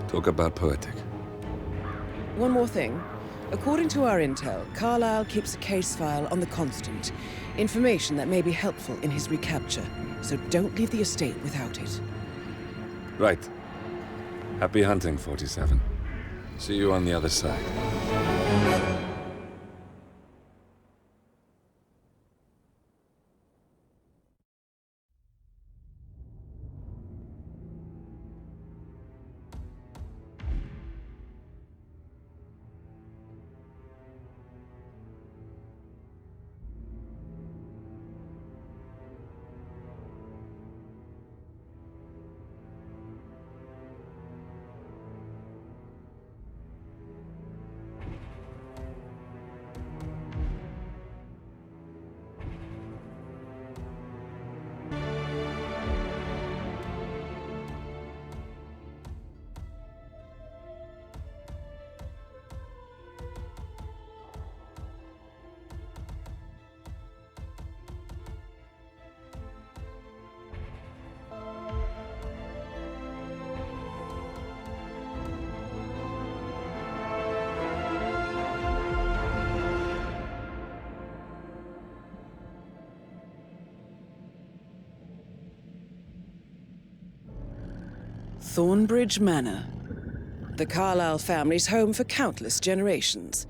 Talk about poetic. One more thing. According to our intel, Carlisle keeps a case file on the Constant. Information that may be helpful in his recapture, so don't leave the estate without it. Right. Happy hunting, 47. See you on the other side. Thornbridge Manor. The Carlyle family's home for countless generations.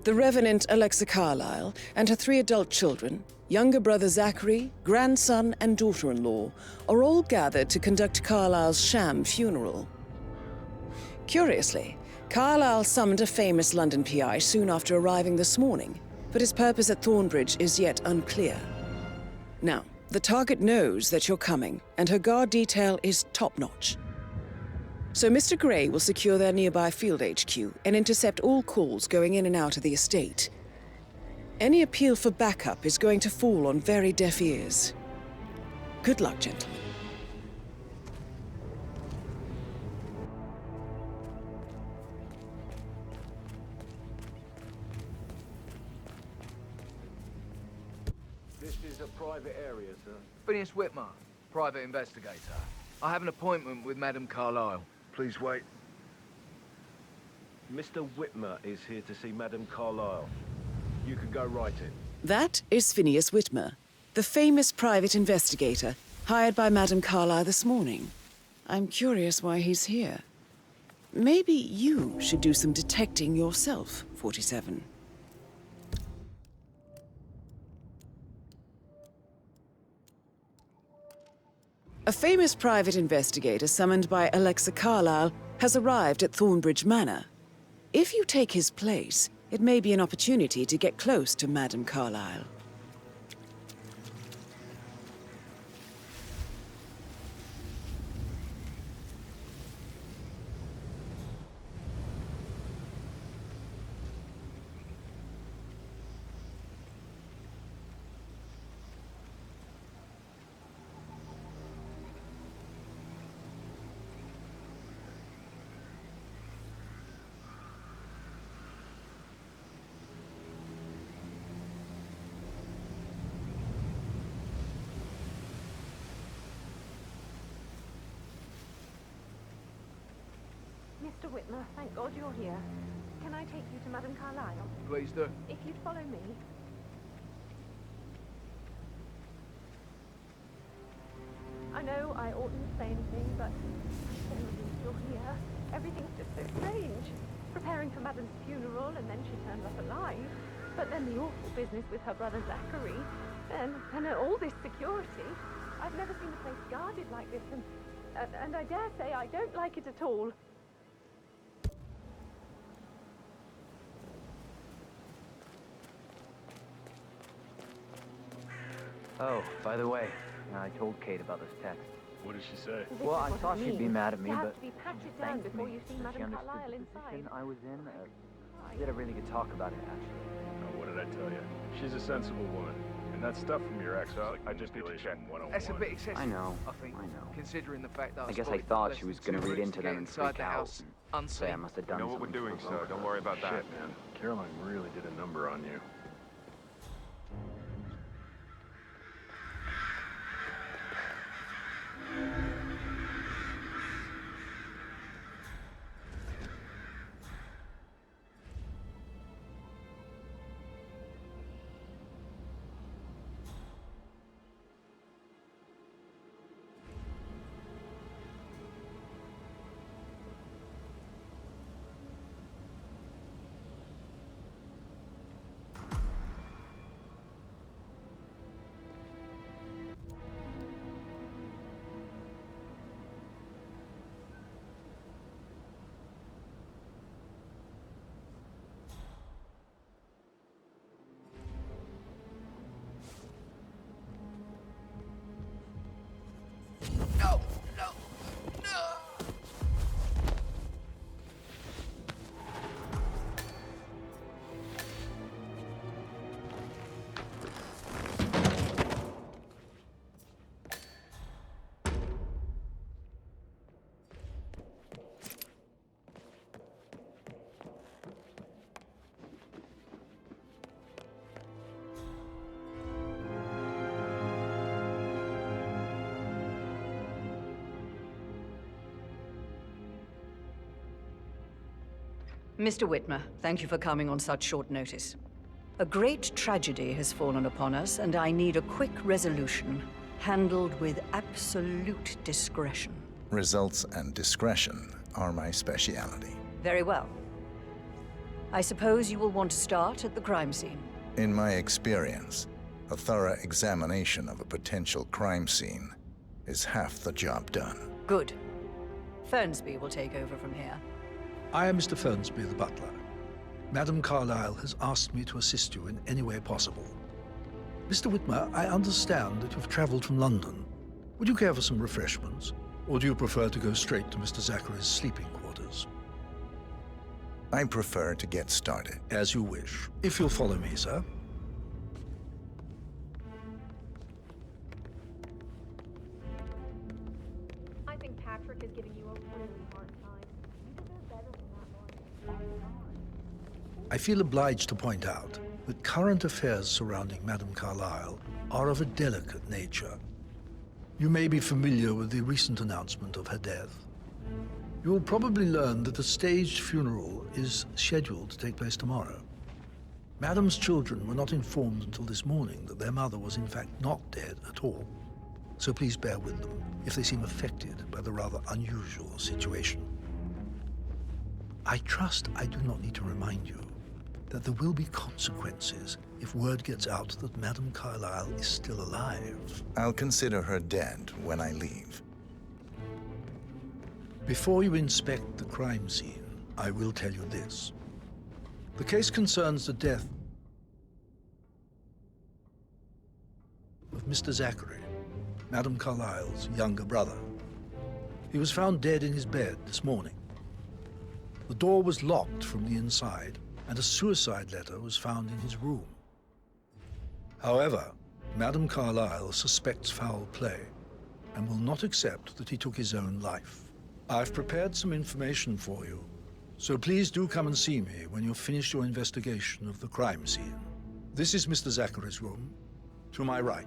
The Revenant Alexa Carlyle and her 3 adult children, younger brother Zachary, grandson and daughter-in-law, are all gathered to conduct Carlyle's sham funeral. Curiously, Carlyle summoned a famous London PI soon after arriving this morning, but his purpose at Thornbridge is yet unclear. Now, the target knows that you're coming, and her guard detail is top-notch. So Mr. Gray will secure their nearby field HQ and intercept all calls going in and out of the estate. Any appeal for backup is going to fall on very deaf ears. Good luck, gentlemen. This is a private area, sir. Phineas Whitmer, private investigator. I have an appointment with Madame Carlyle. Please wait. Mr. Whitmer is here to see Madame Carlyle. You can go right in. That is Phineas Whitmer, the famous private investigator hired by Madame Carlyle this morning. I'm curious why he's here. Maybe you should do some detecting yourself, 47. A famous private investigator summoned by Alexa Carlyle has arrived at Thornbridge Manor. If you take his place, it may be an opportunity to get close to Madame Carlyle. Mr. Whitmer, thank God you're here. Can I take you to Madame Carlyle? Please do. If you'd follow me. I know I oughtn't say anything, but I'm so relieved you're here. Everything's just so strange. Preparing for Madame's funeral, and then she turns up alive. But then the awful business with her brother Zachary. And all this security. I've never seen a place guarded like this, and I dare say I don't like it at all. Oh, by the way, I told Kate about this text. What did she say? Well, I thought she'd be mad at me, but You have to be patted she down thanked before me you see that she Madame understood Carlyle the inside. position I was in. We had a really good talk about it, actually. Oh, what did I tell you? She's a sensible woman. And that stuff from your ex was like I just need to check. 101. That's a bit excessive. I know. I think. I know. Considering the fact that I guess I spotted thought less she was than going to 2 read weeks into to get them and inside freak the out. house And say I unseen. must have done You know what we're something doing, to so provoke don't her. worry about that. Shit, man. Caroline really did a number on you. Mr. Whitmer, thank you for coming on such short notice. A great tragedy has fallen upon us, and I need a quick resolution, handled with absolute discretion. Results and discretion are my speciality. Very well. I suppose you will want to start at the crime scene. In my experience, a thorough examination of a potential crime scene is half the job done. Good. Fernsby will take over from here. I am Mr. Fernsby, the butler. Madam Carlyle has asked me to assist you in any way possible. Mr. Whitmer, I understand that you've traveled from London. Would you care for some refreshments? Or do you prefer to go straight to Mr. Zachary's sleeping quarters? I prefer to get started. As you wish. If you'll follow me, sir. I think Patrick is giving you a really hard time. You deserve better than that, Lauren. I feel obliged to point out that current affairs surrounding Madame Carlyle are of a delicate nature. You may be familiar with the recent announcement of her death. You will probably learn that a staged funeral is scheduled to take place tomorrow. Madame's children were not informed until this morning that their mother was in fact not dead at all. So please bear with them if they seem affected by the rather unusual situation. I trust I do not need to remind you that there will be consequences if word gets out that Madame Carlyle is still alive. I'll consider her dead when I leave. Before you inspect the crime scene, I will tell you this. The case concerns the death of Mr. Zachary, Madame Carlyle's younger brother. He was found dead in his bed this morning. The door was locked from the inside, and a suicide letter was found in his room. However, Madame Carlyle suspects foul play and will not accept that he took his own life. I've prepared some information for you, so please do come and see me when you've finished your investigation of the crime scene. This is Mr. Zachary's room, to my right.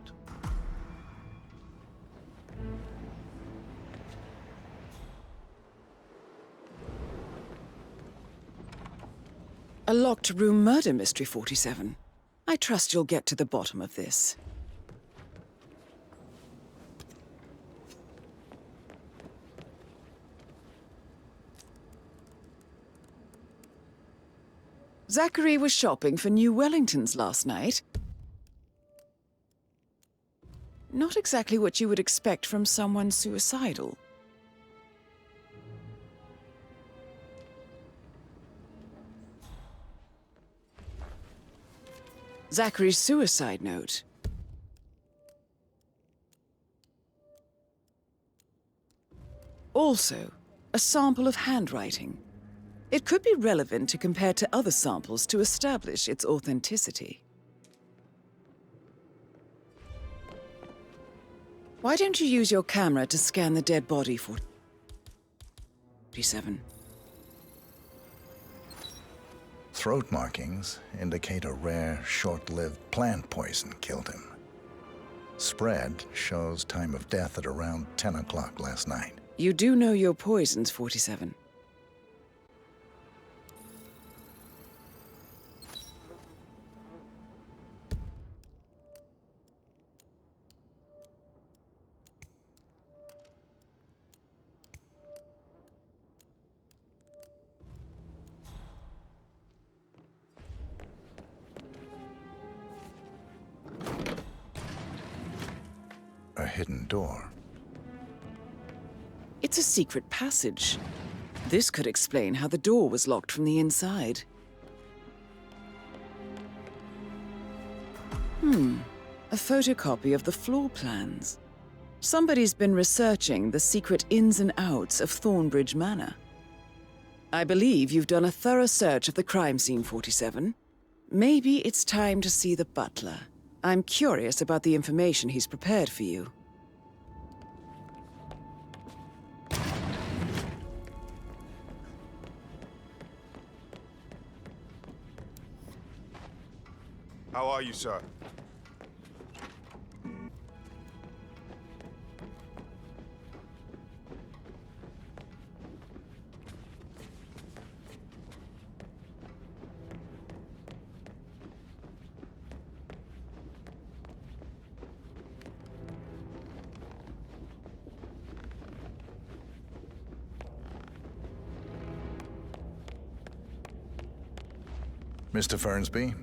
A locked room murder mystery, 47. I trust you'll get to the bottom of this. Zachary was shopping for new Wellingtons last night. Not exactly what you would expect from someone suicidal. Zachary's suicide note. Also, a sample of handwriting. It could be relevant to compare to other samples to establish its authenticity. Why don't you use your camera to scan the dead body, 47? Throat markings indicate a rare, short-lived plant poison killed him. Spread shows time of death at around 10 o'clock last night. You do know your poisons, 47. A hidden door. It's a secret passage. This could explain how the door was locked from the inside. A photocopy of the floor plans. Somebody's been researching the secret ins and outs of Thornbridge Manor. I believe you've done a thorough search of the crime scene, 47. Maybe it's time to see the butler. I'm curious about the information he's prepared for you. How are you, sir? Mr. Fernsby,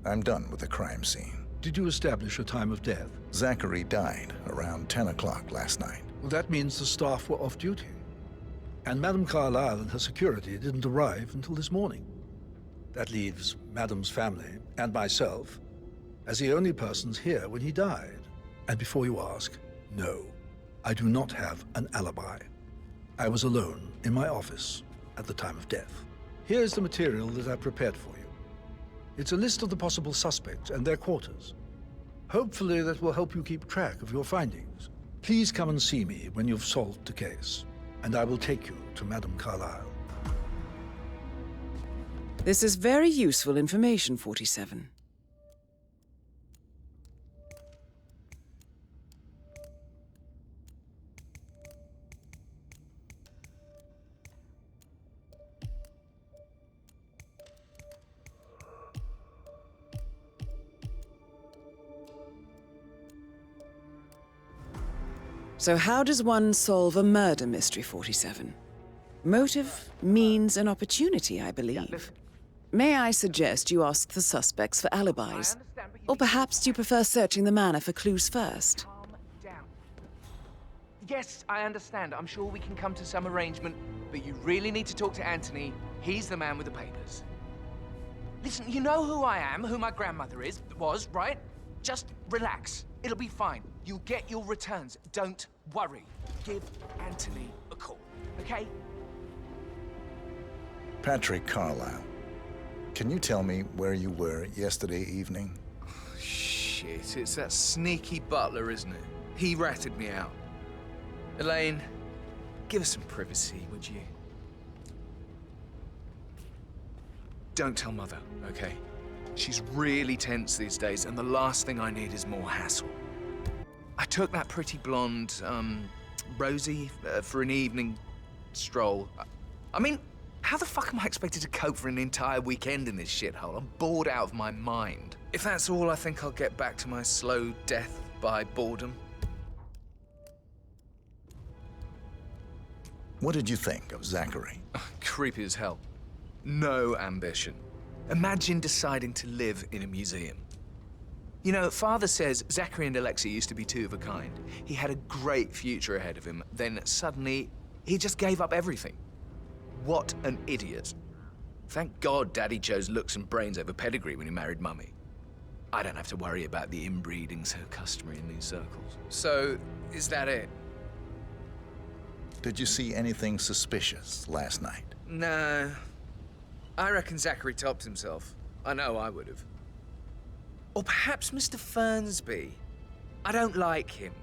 I'm done with the crime scene. Did you establish a time of death? Zachary died around 10 o'clock last night. Well, that means the staff were off duty. And Madame Carlyle and her security didn't arrive until this morning. That leaves Madame's family and myself as the only persons here when he died. And before you ask, no, I do not have an alibi. I was alone in my office at the time of death. Here's the material that I prepared for you. It's a list of the possible suspects and their quarters. Hopefully that will help you keep track of your findings. Please come and see me when you've solved the case, and I will take you to Madame Carlyle. This is very useful information, 47. So how does one solve a murder mystery, 47? Motive, means, and opportunity, I believe. May I suggest you ask the suspects for alibis? Or perhaps you prefer searching the manor for clues first? Calm down. Yes, I understand. I'm sure we can come to some arrangement, but you really need to talk to Anthony. He's the man with the papers. Listen, you know who I am, who my grandmother was, right? Just relax. It'll be fine. You'll get your returns. Don't worry. Give Anthony a call, okay? Patrick Carlyle, can you tell me where you were yesterday evening? Shit, it's that sneaky butler, isn't it? He ratted me out. Elaine, give us some privacy, would you? Don't tell Mother, okay? She's really tense these days, and the last thing I need is more hassle. I took that pretty blonde, Rosie, for an evening stroll. I mean, how the fuck am I expected to cope for an entire weekend in this shithole? I'm bored out of my mind. If that's all, I think I'll get back to my slow death by boredom. What did you think of Zachary? Creepy as hell. No ambition. Imagine deciding to live in a museum. You know, Father says Zachary and Alexei used to be two of a kind. He had a great future ahead of him, then suddenly, he just gave up everything. What an idiot. Thank God Daddy chose looks and brains over pedigree when he married Mummy. I don't have to worry about the inbreeding so customary in these circles. So, is that it? Did you see anything suspicious last night? No. I reckon Zachary topped himself. I know I would have. Or perhaps Mr. Fernsby. I don't like him.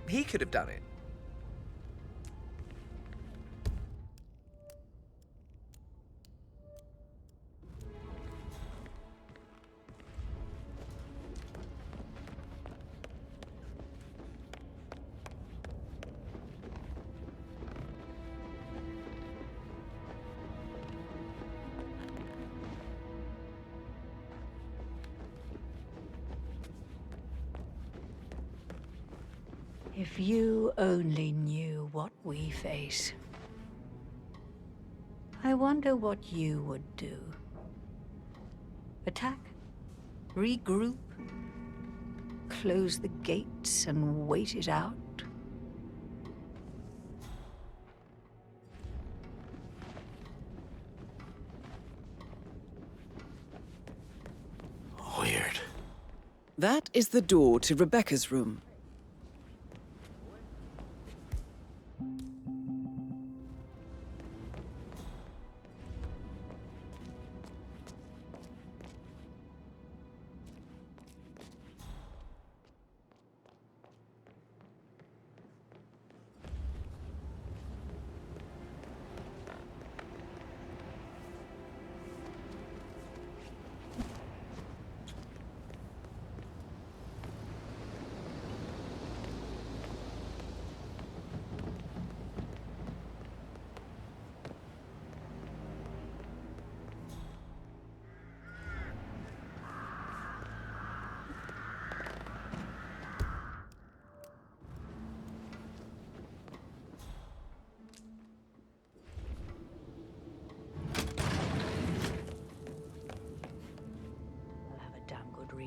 He could have done it. If you only knew what we face. I wonder what you would do. Attack? Regroup? Close the gates and wait it out? Weird. That is the door to Rebecca's room.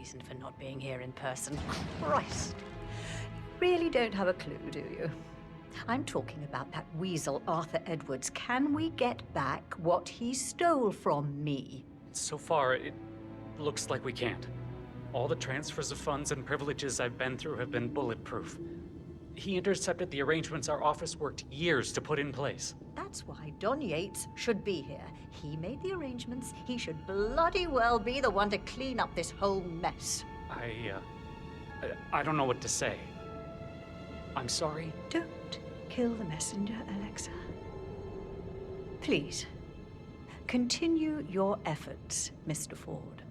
reason for not being here in person. Christ. Really don't have a clue, do you? I'm talking about that weasel, Arthur Edwards. Can we get back what he stole from me? So far, it looks like we can't. All the transfers of funds and privileges I've been through have been bulletproof. He intercepted the arrangements our office worked years to put in place. That's why Don Yates should be here. He made the arrangements. He should bloody well be the one to clean up this whole mess. I don't know what to say. I'm sorry. Don't kill the messenger, Alexa. Please, continue your efforts, Mr. Ford.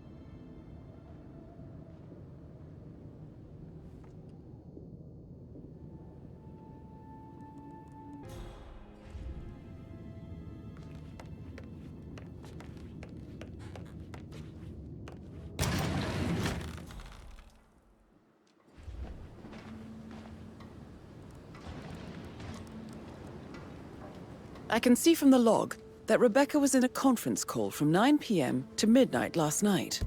I can see from the log that Rebecca was in a conference call from 9 p.m. to midnight last night.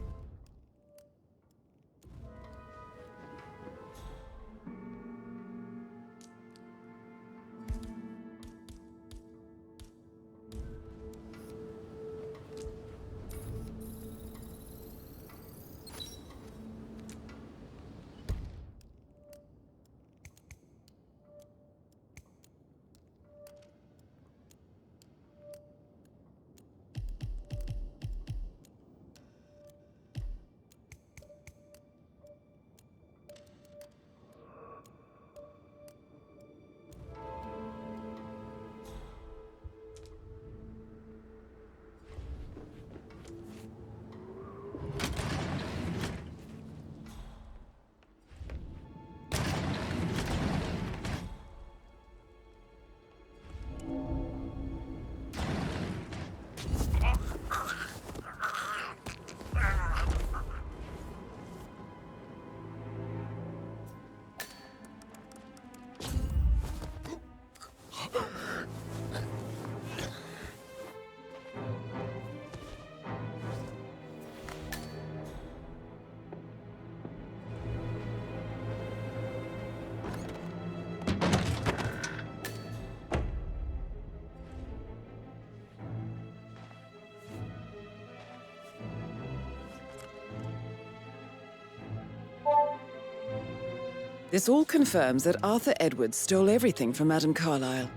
This all confirms that Arthur Edwards stole everything from Madame Carlyle.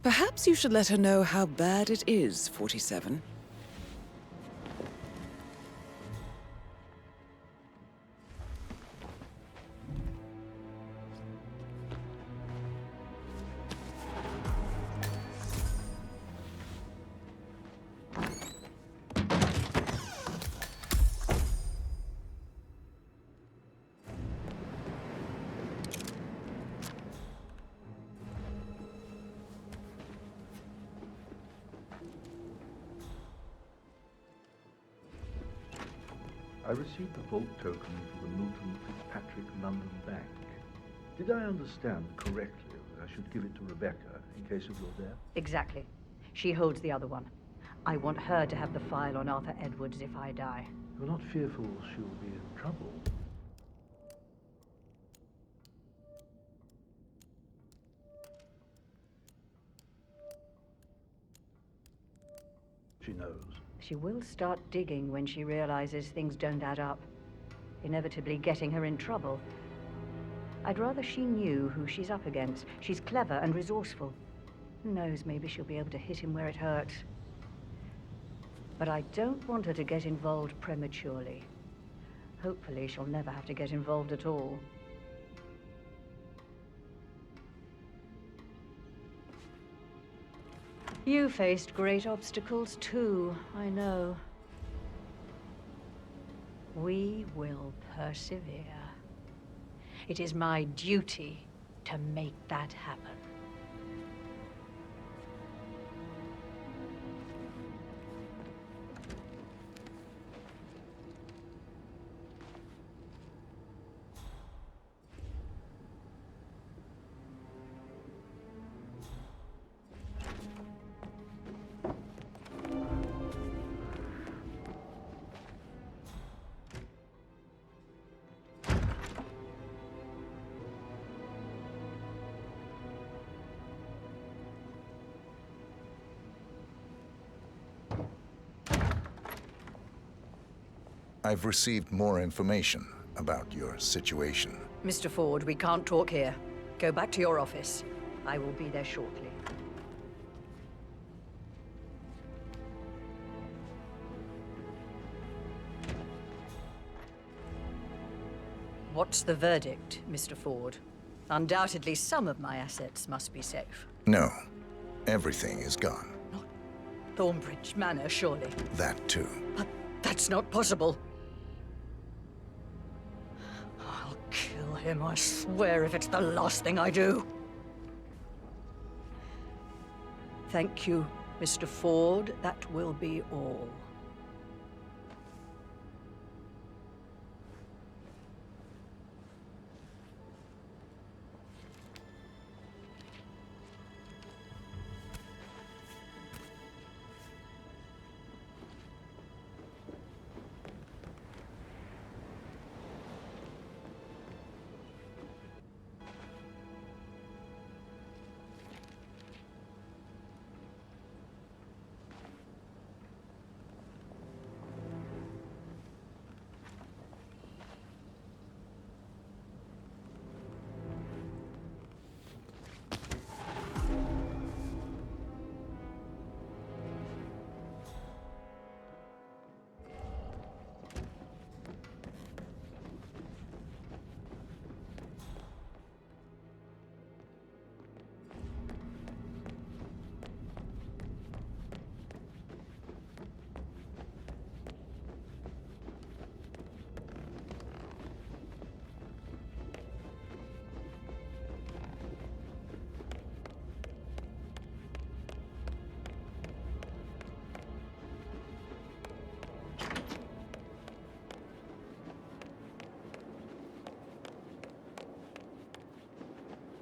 Perhaps you should let her know how bad it is, 47. I received the vault token for the Milton Fitzpatrick London Bank. Did I understand correctly that I should give it to Rebecca in case of your death? Exactly. She holds the other one. I want her to have the file on Arthur Edwards if I die. You're not fearful she'll be in trouble? She knows. She will start digging when she realizes things don't add up, inevitably getting her in trouble. I'd rather she knew who she's up against. She's clever and resourceful. Who knows, maybe she'll be able to hit him where it hurts. But I don't want her to get involved prematurely. Hopefully she'll never have to get involved at all. You faced great obstacles too, I know. We will persevere. It is my duty to make that happen. I've received more information about your situation. Mr. Ford, we can't talk here. Go back to your office. I will be there shortly. What's the verdict, Mr. Ford? Undoubtedly, some of my assets must be safe. No, everything is gone. Thornbridge Manor, surely. That too. But that's not possible. I'll kill him, I swear, if it's the last thing I do. Thank you, Mr. Ford. That will be all.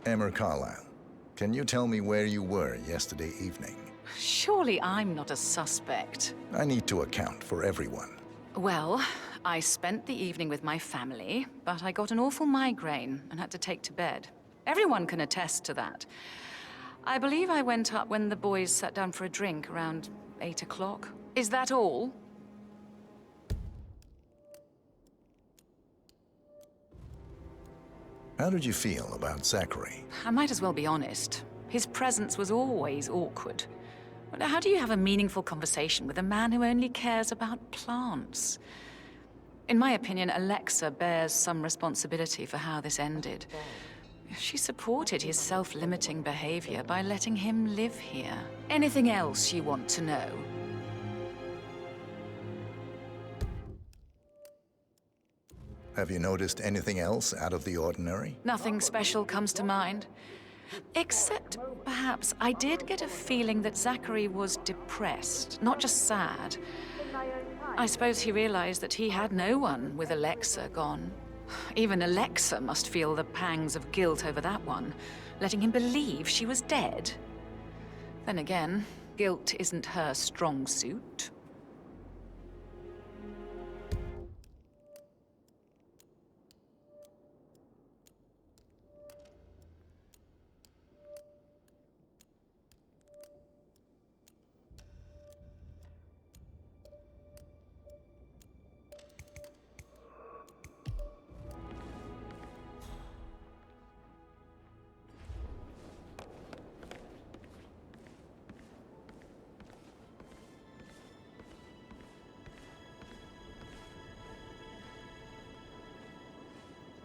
Emmer Carlisle, can you tell me where you were yesterday evening? Surely I'm not a suspect. I need to account for everyone. Well, I spent the evening with my family, but I got an awful migraine and had to take to bed. Everyone can attest to that. I believe I went up when the boys sat down for a drink around 8 o'clock. Is that all? How did you feel about Zachary? I might as well be honest. His presence was always awkward. But how do you have a meaningful conversation with a man who only cares about plants? In my opinion, Alexa bears some responsibility for how this ended. She supported his self-limiting behavior by letting him live here. Anything else you want to know? Have you noticed anything else out of the ordinary? Nothing special comes to mind. Except, perhaps, I did get a feeling that Zachary was depressed, not just sad. I suppose he realized that he had no one with Alexa gone. Even Alexa must feel the pangs of guilt over that one, letting him believe she was dead. Then again, guilt isn't her strong suit.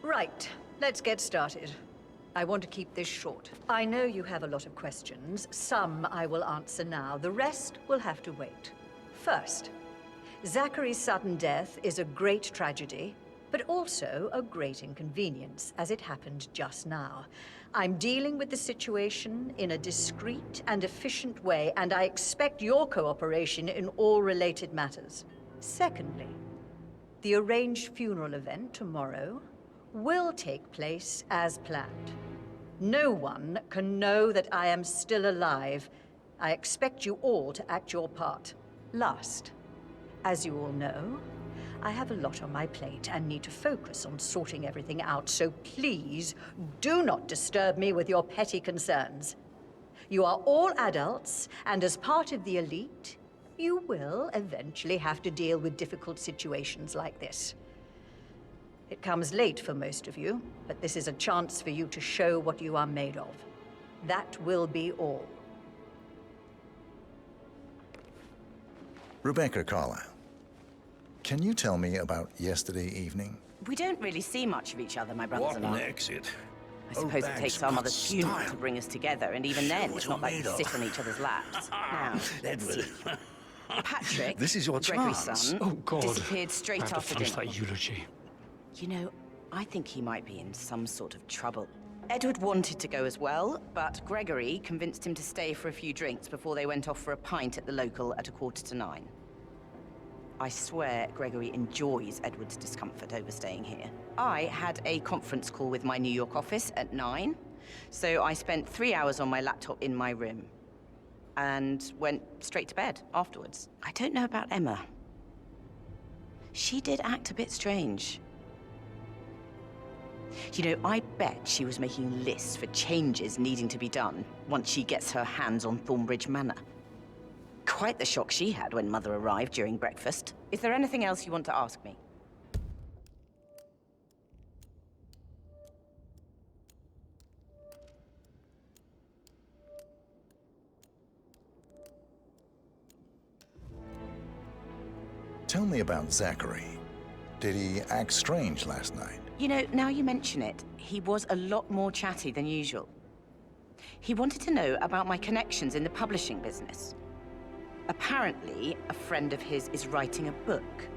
Right, let's get started. I want to keep this short. I know you have a lot of questions. Some I will answer now. The rest will have to wait. First, Zachary's sudden death is a great tragedy, but also a great inconvenience, as it happened just now. I'm dealing with the situation in a discreet and efficient way, and I expect your cooperation in all related matters. Secondly, the arranged funeral event tomorrow will take place as planned. No one can know that I am still alive. I expect you all to act your part. Last, as you all know, I have a lot on my plate and need to focus on sorting everything out, so please do not disturb me with your petty concerns. You are all adults, and as part of the elite, You will eventually have to deal with difficult situations like this. It comes late for most of you, but this is a chance for you to show what you are made of. That will be all. Rebecca Carlyle, can you tell me about yesterday evening? We don't really see much of each other, my brothers and I. What an exit. I suppose it takes our mother's funeral to bring us together, and even then, it's not like we sit on each other's laps. Now, Edward. Patrick, This is your Gregory's chance. son, Oh, God. disappeared straight I have to after finish dinner. that eulogy. You know, I think he might be in some sort of trouble. Edward wanted to go as well, but Gregory convinced him to stay for a few drinks before they went off for a pint at the local at 9:15. I swear Gregory enjoys Edward's discomfort over staying here. I had a conference call with my New York office at 9, so I spent 3 hours on my laptop in my room and went straight to bed afterwards. I don't know about Emma. She did act a bit strange. You know, I bet she was making lists for changes needing to be done once she gets her hands on Thornbridge Manor. Quite the shock she had when Mother arrived during breakfast. Is there anything else you want to ask me? Tell me about Zachary. Did he act strange last night? You know, now you mention it, he was a lot more chatty than usual. He wanted to know about my connections in the publishing business. Apparently, a friend of his is writing a book,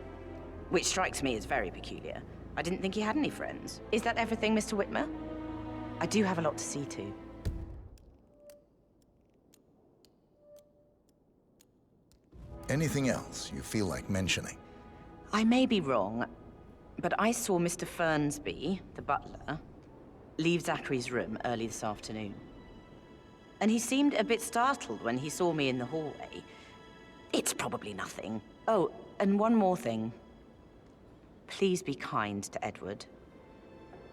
which strikes me as very peculiar. I didn't think he had any friends. Is that everything, Mr. Whitmer? I do have a lot to see to. Anything else you feel like mentioning? I may be wrong, but I saw Mr. Fernsby, the butler, leave Zachary's room early this afternoon. And he seemed a bit startled when he saw me in the hallway. It's probably nothing. Oh, and one more thing. Please be kind to Edward.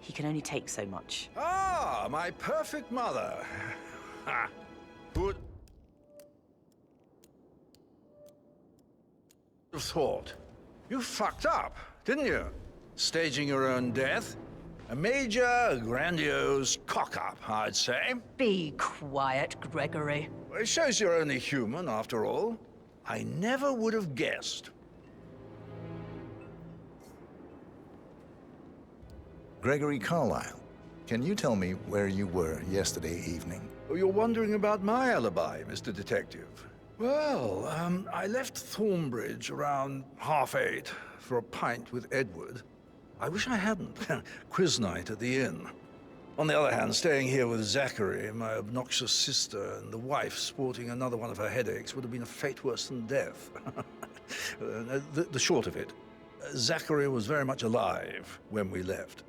He can only take so much. Ah, my perfect mother. Ha! Who'd have thought? You fucked up, didn't you? Staging your own death? A major, grandiose cock-up, I'd say. Be quiet, Gregory. Well, it shows you're only human, after all. I never would have guessed. Gregory Carlyle, can you tell me where you were yesterday evening? Oh, you're wondering about my alibi, Mr. Detective. Well, I left Thornbridge around 8:30 for a pint with Edward. I wish I hadn't. Quiz night at the inn. On the other hand, staying here with Zachary, my obnoxious sister, and the wife sporting another one of her headaches would have been a fate worse than death. The short of it, Zachary was very much alive when we left.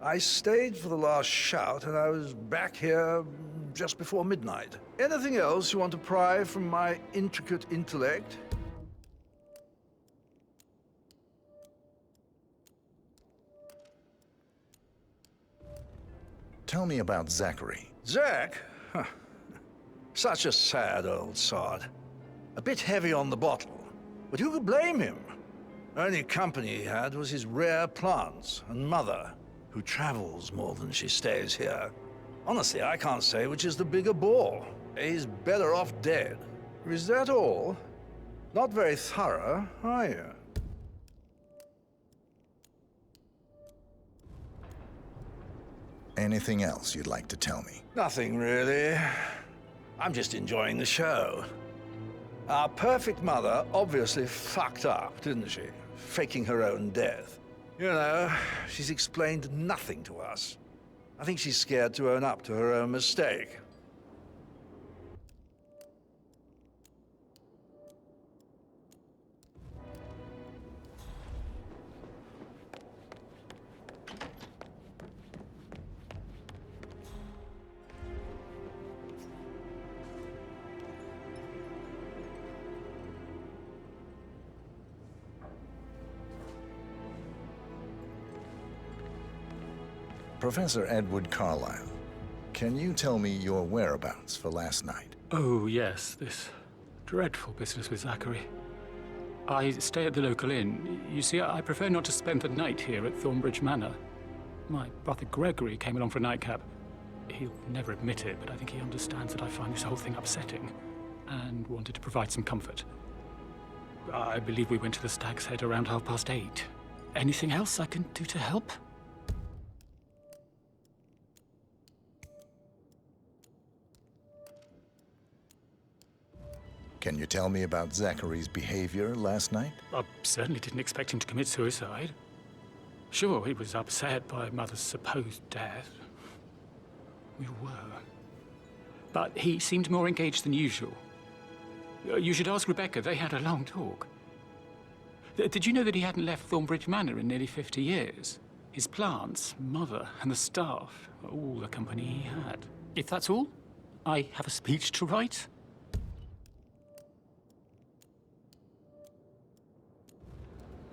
I stayed for the last shout, and I was back here just before midnight. Anything else you want to pry from my intricate intellect? Tell me about Zachary. Zach? Huh. Such a sad old sod. A bit heavy on the bottle, but who could blame him? Only company he had was his rare plants and mother, who travels more than she stays here. Honestly, I can't say which is the bigger bore. He's better off dead. Is that all? Not very thorough, are you? Anything else you'd like to tell me? Nothing really. I'm just enjoying the show. Our perfect mother obviously fucked up, didn't she? Faking her own death. You know, she's explained nothing to us. I think she's scared to own up to her own mistake. Professor Edward Carlyle, can you tell me your whereabouts for last night? Oh, yes, this dreadful business with Zachary. I stay at the local inn. You see, I prefer not to spend the night here at Thornbridge Manor. My brother Gregory came along for a nightcap. He'll never admit it, but I think he understands that I find this whole thing upsetting and wanted to provide some comfort. I believe we went to the Stag's Head around 8:30. Anything else I can do to help? Can you tell me about Zachary's behavior last night? I certainly didn't expect him to commit suicide. Sure, he was upset by Mother's supposed death. We were. But he seemed more engaged than usual. You should ask Rebecca. They had a long talk. Did you know that he hadn't left Thornbridge Manor in nearly 50 years? His plants, Mother, and the staff, all the company he had. If that's all, I have a speech to write.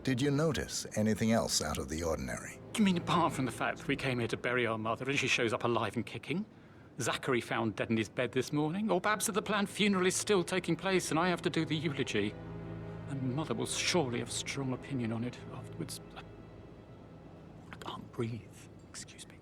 Did you notice anything else out of the ordinary? You mean apart from the fact that we came here to bury our mother and she shows up alive and kicking? Zachary found dead in his bed this morning? Or perhaps that the planned funeral is still taking place and I have to do the eulogy? And Mother will surely have a strong opinion on it afterwards. I can't breathe. Excuse me.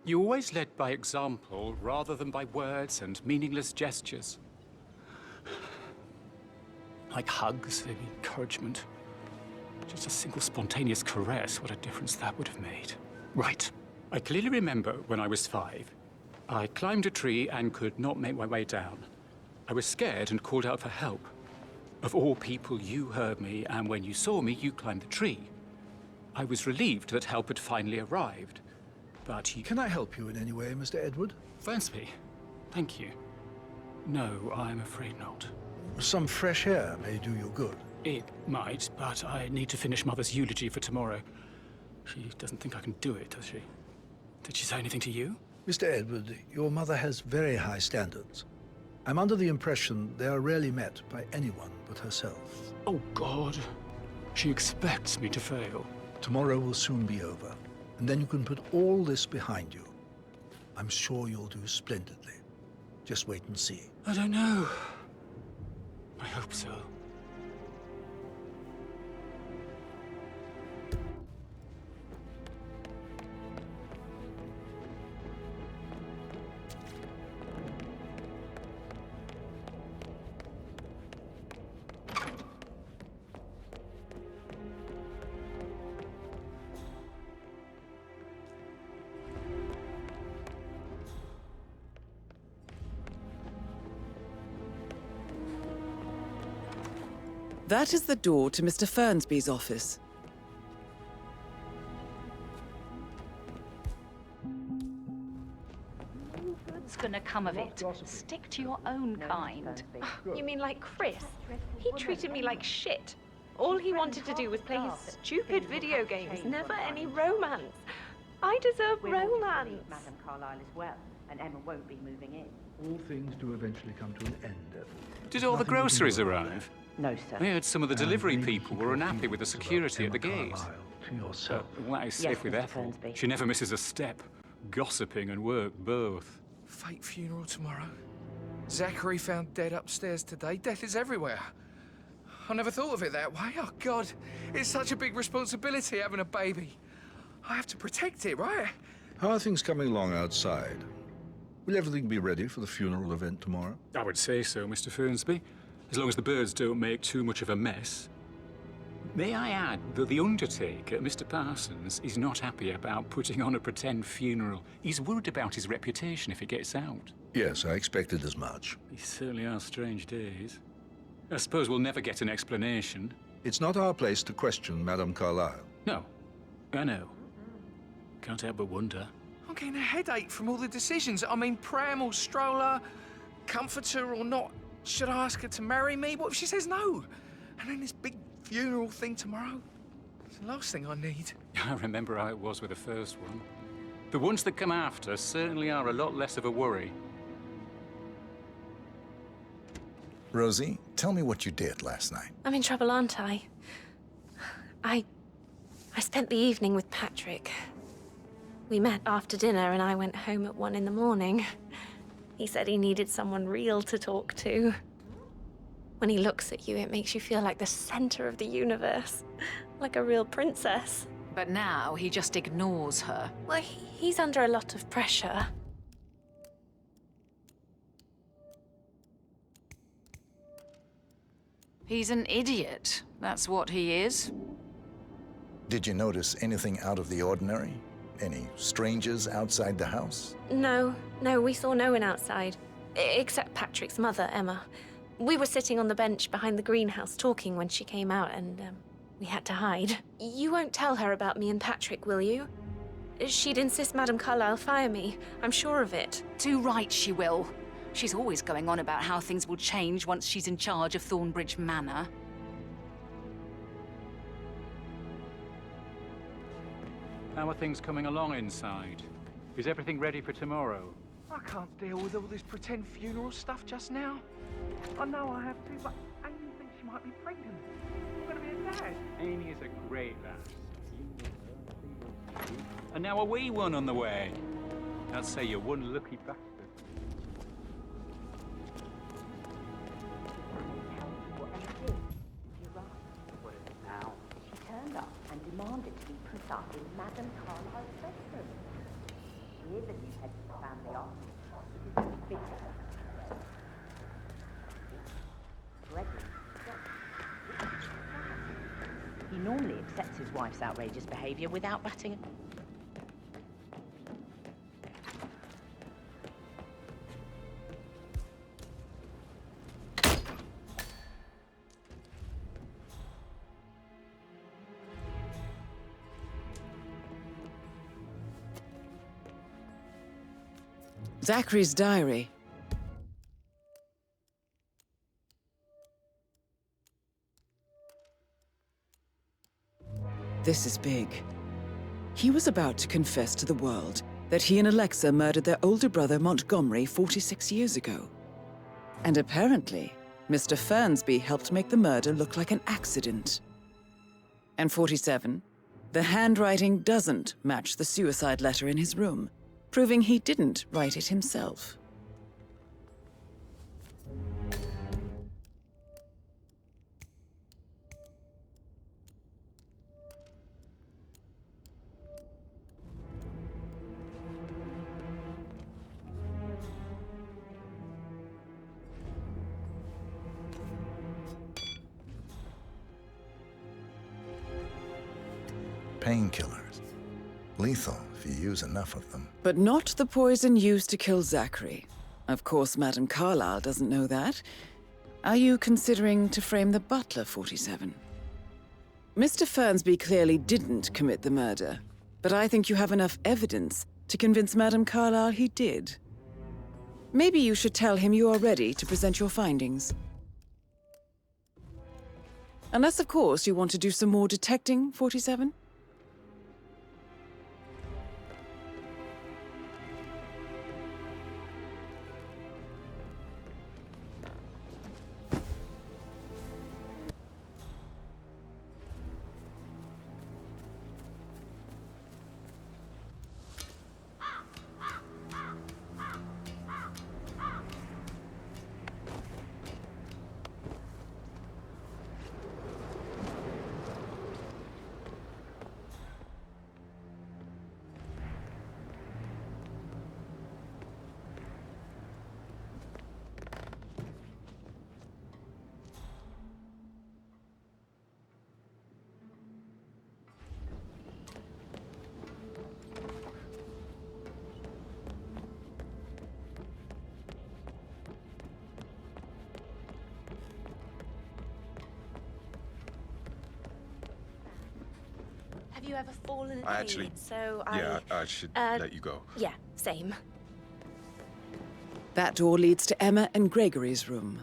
You always led by example rather than by words and meaningless gestures. Like hugs, maybe encouragement. Just a single spontaneous caress, what a difference that would have made. Right. I clearly remember when I was 5. I climbed a tree and could not make my way down. I was scared and called out for help. Of all people, you heard me, and when you saw me, you climbed the tree. I was relieved that help had finally arrived. But you... Can I help you in any way, Mr. Edward? Fernsby, thank you. No, I'm afraid not. Some fresh air may do you good. It might, but I need to finish Mother's eulogy for tomorrow. She doesn't think I can do it, does she? Did she say anything to you? Mr. Edward, your mother has very high standards. I'm under the impression they are rarely met by anyone but herself. Oh, God. She expects me to fail. Tomorrow will soon be over. And then you can put all this behind you. I'm sure you'll do splendidly. Just wait and see. I don't know. I hope so. That is the door to Mr. Fernsby's office. No good's gonna come of it. Stick to your own kind. You mean like Chris? He treated me like shit. All he wanted to do was play his stupid video games, never any romance. I deserve romance. Madame Carlyle as well, and Emma won't be moving in. All things do eventually come to an end, Edward. Did all the groceries arrive? No, sir. I heard some of the delivery people were unhappy with the security at the gate. To yourself. Well, that is safe with Ethel. She never misses a step. Gossiping and work both. Fake funeral tomorrow. Zachary found dead upstairs today. Death is everywhere. I never thought of it that way. Oh, God. It's such a big responsibility having a baby. I have to protect it, right? How are things coming along outside? Will everything be ready for the funeral event tomorrow? I would say so, Mr. Fernsby. As long as the birds don't make too much of a mess. May I add that the undertaker, Mr. Parsons, is not happy about putting on a pretend funeral. He's worried about his reputation if it gets out. Yes, I expected as much. These certainly are strange days. I suppose we'll never get an explanation. It's not our place to question Madame Carlyle. No, I know. Can't help but wonder. I'm getting a headache from all the decisions. I mean, pram or stroller, comforter or not. Should I ask her to marry me? What if she says no? And then this big funeral thing tomorrow? It's the last thing I need. I remember how it was with the first one. The ones that come after certainly are a lot less of a worry. Rosie, tell me what you did last night. I'm in trouble, aren't I? I spent the evening with Patrick. We met after dinner and I went home at 1 in the morning. He said he needed someone real to talk to. When he looks at you, it makes you feel like the center of the universe. Like a real princess. But now he just ignores her. Well, he's under a lot of pressure. He's an idiot. That's what he is. Did you notice anything out of the ordinary? Any strangers outside the house? No, we saw no one outside. Except Patrick's mother, Emma. We were sitting on the bench behind the greenhouse talking when she came out and, we had to hide. You won't tell her about me and Patrick, will you? She'd insist Madame Carlyle fire me. I'm sure of it. Too right she will. She's always going on about how things will change once she's in charge of Thornbridge Manor. How are things coming along inside? Is everything ready for tomorrow? I can't deal with all this pretend funeral stuff just now. I know I have to, but Amy thinks she might be pregnant. I'm gonna be a dad. Amy is a great lass. And now a wee one on the way. I'll say you're one lucky bastard. She turned up and demanded to be put up in Madame Carlyle's bedroom. We're the new head of the family office. It isn't fit for her. Gregory. He normally accepts his wife's outrageous behavior without batting. Zachary's diary. This is big. He was about to confess to the world that he and Alexa murdered their older brother Montgomery 46 years ago. And apparently, Mr. Fernsby helped make the murder look like an accident. And 47, the handwriting doesn't match the suicide letter in his room, proving he didn't write it himself. Painkillers. Lethal if you use enough of them. But not the poison used to kill Zachary. Of course, Madame Carlyle doesn't know that. Are you considering to frame the butler, 47? Mr. Fernsby clearly didn't commit the murder, but I think you have enough evidence to convince Madame Carlyle he did. Maybe you should tell him you are ready to present your findings. Unless, of course, you want to do some more detecting, 47? Have you ever fallen I actually... Yeah, I should let you go. Yeah, same. That door leads to Emma and Gregory's room.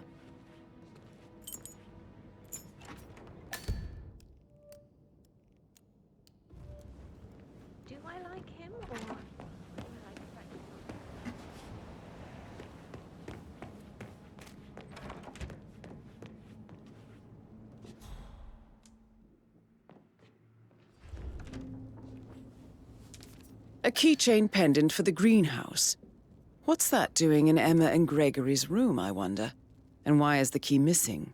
Do I like him, or do I like A keychain pendant for the greenhouse. What's that doing in Emma and Gregory's room, I wonder? And why is the key missing?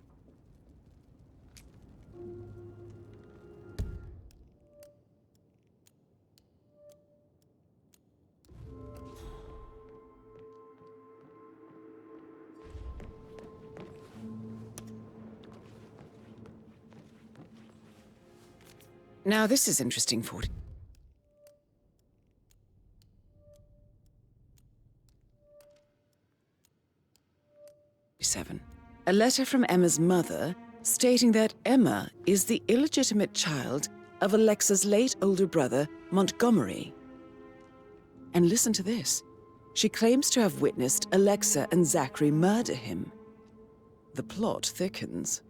Now this is interesting, 47. A letter from Emma's mother stating that Emma is the illegitimate child of Alexa's late older brother, Montgomery. And listen to this. She claims to have witnessed Alexa and Zachary murder him. The plot thickens.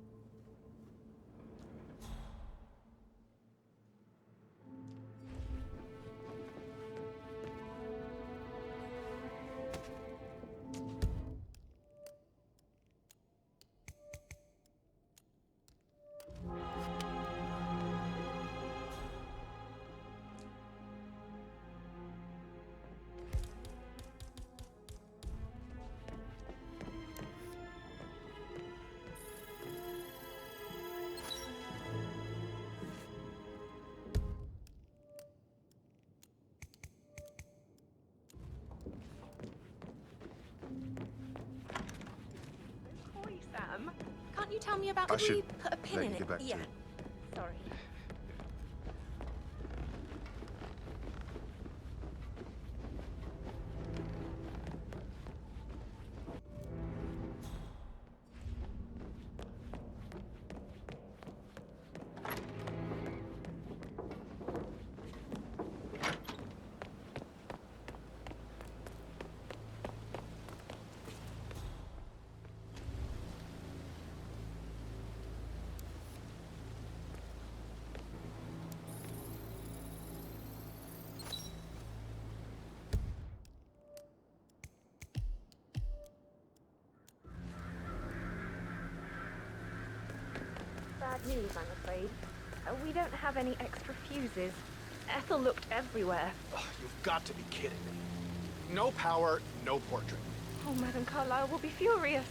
Can't you tell me about I the way should you put a pin let in you it? get back to Yeah. it. Sorry. Bad news, I'm afraid. We don't have any extra fuses. Ethel looked everywhere. Oh, you've got to be kidding me. No power, no portrait. Oh, Madame Carlyle will be furious.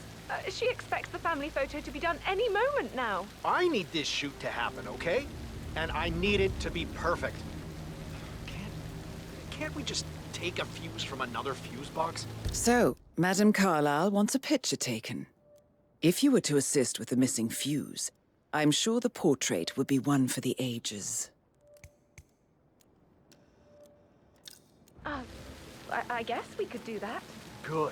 She expects the family photo to be done any moment now. I need this shoot to happen, okay? And I need it to be perfect. Can't we just take a fuse from another fuse box? So, Madame Carlyle wants a picture taken. If you were to assist with the missing fuse, I'm sure the portrait would be one for the ages. I guess we could do that. Good.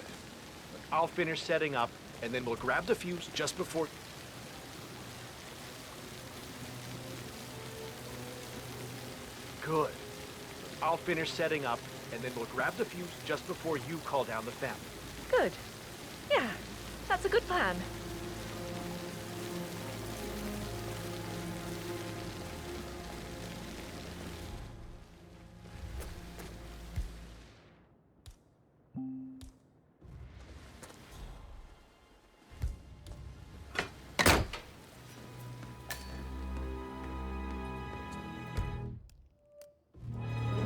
I'll finish setting up, and then we'll grab the fuse just before... Good. I'll finish setting up, and then we'll grab the fuse just before you call down the family. Good. Yeah, that's a good plan.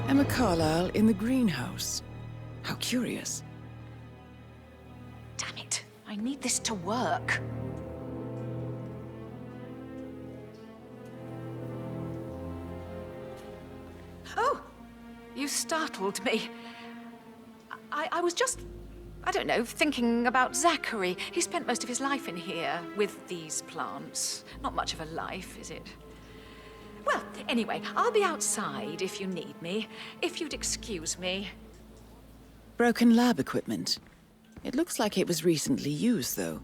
Emma Carlyle in the greenhouse. How curious. Damn it. I need this to work. Oh! You startled me. I was just, I don't know, thinking about Zachary. He spent most of his life in here with these plants. Not much of a life, is it? Well, anyway, I'll be outside if you need me. If you'd excuse me. Broken lab equipment. It looks like it was recently used, though.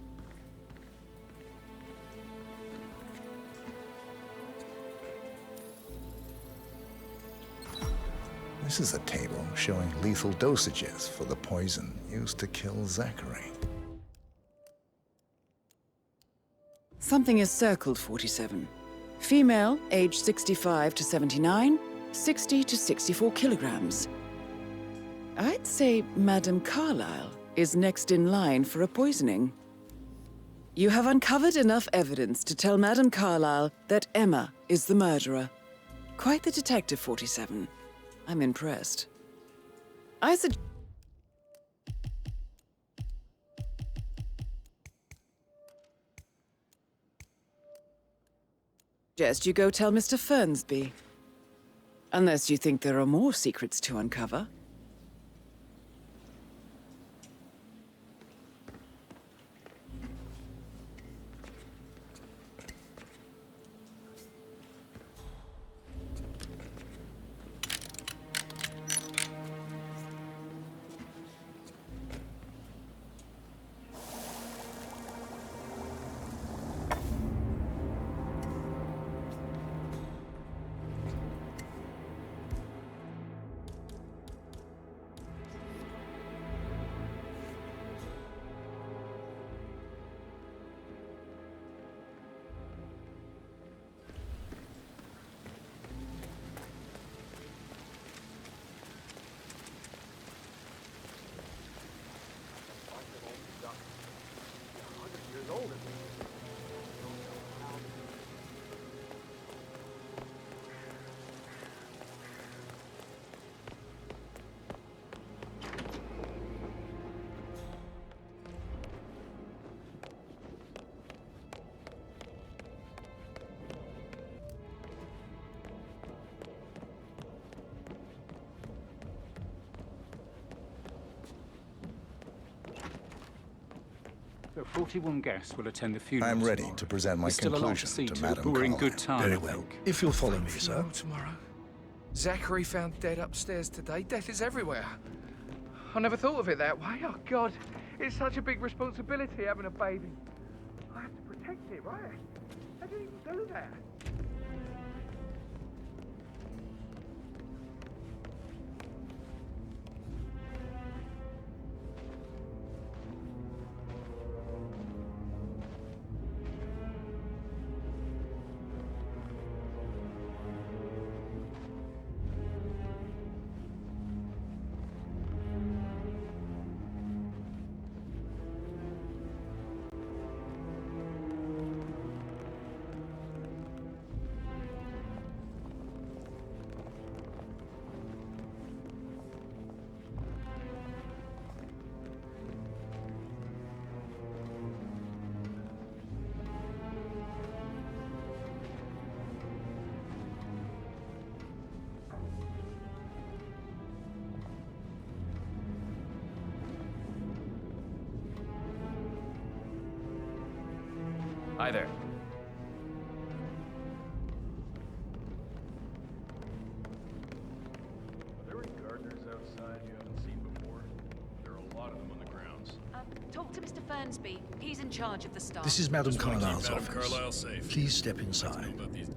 This is a table showing lethal dosages for the poison used to kill Zachary. Something is circled, 47. Female, age 65 to 79, 60 to 64 kilograms. I'd say Madame Carlyle is next in line for a poisoning. You have uncovered enough evidence to tell Madame Carlyle that Emma is the murderer. Quite the detective, 47. I'm impressed. I suggest you go tell Mr. Fernsby. Unless you think there are more secrets to uncover. So 41 guests will attend the funeral. I'm ready tomorrow. to present my There's still a lot conclusion see to to, Madame but we're in Carlyle. good time. Very I well. think. If you'll follow me, sir. Funeral tomorrow. Zachary found dead upstairs today. Death is everywhere. I never thought of it that way. Oh, God. It's such a big responsibility having a baby. I have to protect it, right? How do you even do that? Hi there. Are there any gardeners outside you haven't seen before? There are a lot of them on the grounds. Talk to Mr. Fernsby. He's in charge of the staff. This is Madame Just wanna keep Carlyle's Madame office. Carlyle safe. Please step inside. About these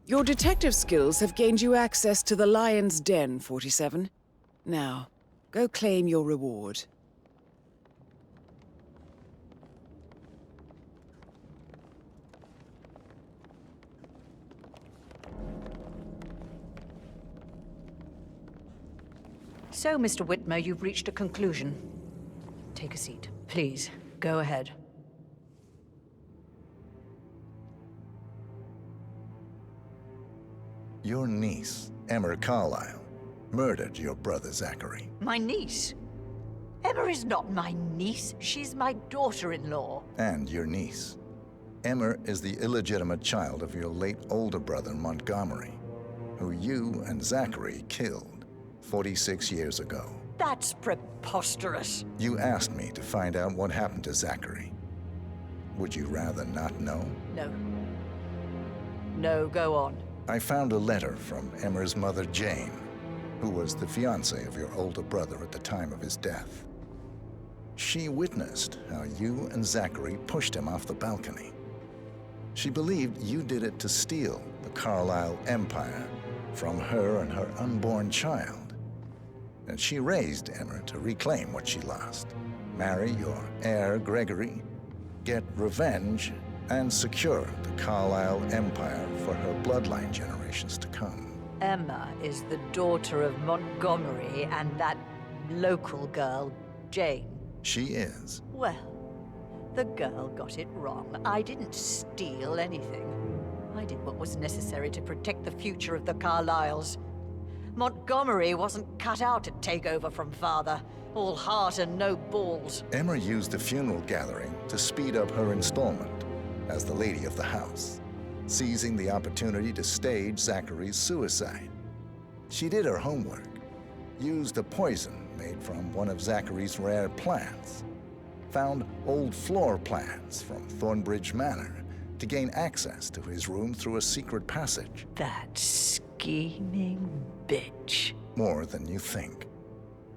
Your detective skills have gained you access to the Lion's Den, 47. Now, go claim your reward. So, Mr. Whitmer, you've reached a conclusion. Take a seat. Please, go ahead. Your niece, Emma Carlyle, murdered your brother Zachary. My niece? Emma is not my niece. She's my daughter-in-law. And your niece. Emma is the illegitimate child of your late older brother Montgomery, who you and Zachary killed 46 years ago. That's preposterous. You asked me to find out what happened to Zachary. Would you rather not know? No. No, go on. I found a letter from Emmer's mother, Jane, who was the fiancée of your older brother at the time of his death. She witnessed how you and Zachary pushed him off the balcony. She believed you did it to steal the Carlyle empire from her and her unborn child. And she raised Emmer to reclaim what she lost, marry your heir, Gregory, get revenge, and secure the Carlyle empire for her bloodline generations to come. Emma is the daughter of Montgomery and that local girl, Jane. She is. Well, the girl got it wrong. I didn't steal anything. I did what was necessary to protect the future of the Carlyles. Montgomery wasn't cut out to take over from Father. All heart and no balls. Emma used the funeral gathering to speed up her installment as the lady of the house, seizing the opportunity to stage Zachary's suicide. She did her homework, used a poison made from one of Zachary's rare plants, found old floor plans from Thornbridge Manor to gain access to his room through a secret passage. That scheming bitch. More than you think.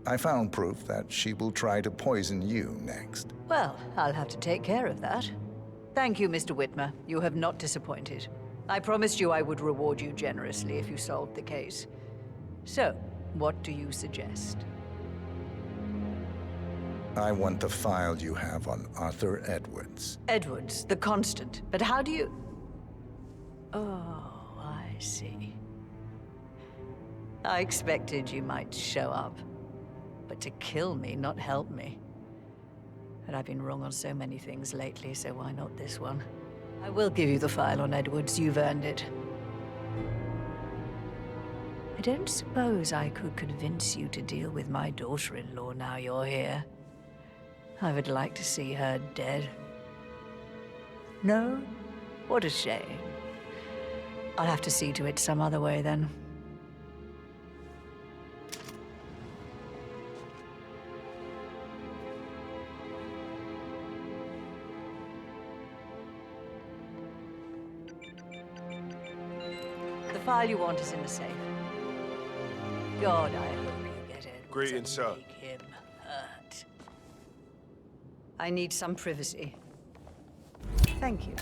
I found proof that she will try to poison you next. Well, I'll have to take care of that. Thank you, Mr. Whitmer. You have not disappointed. I promised you I would reward you generously if you solved the case. So, what do you suggest? I want the file you have on Arthur Edwards. Edwards, the Constant. But how do you... Oh, I see. I expected you might show up. But to kill me, not help me. But I've been wrong on so many things lately, so why not this one? I will give you the file on Edwards. You've earned it. I don't suppose I could convince you to deal with my daughter-in-law now you're here. I would like to see her dead. No? What a shame. I'll have to see to it some other way, then. The file you want is in the safe. God, I hope you get Edwards. Greetings, sir. Make him hurt. I need some privacy. Thank you.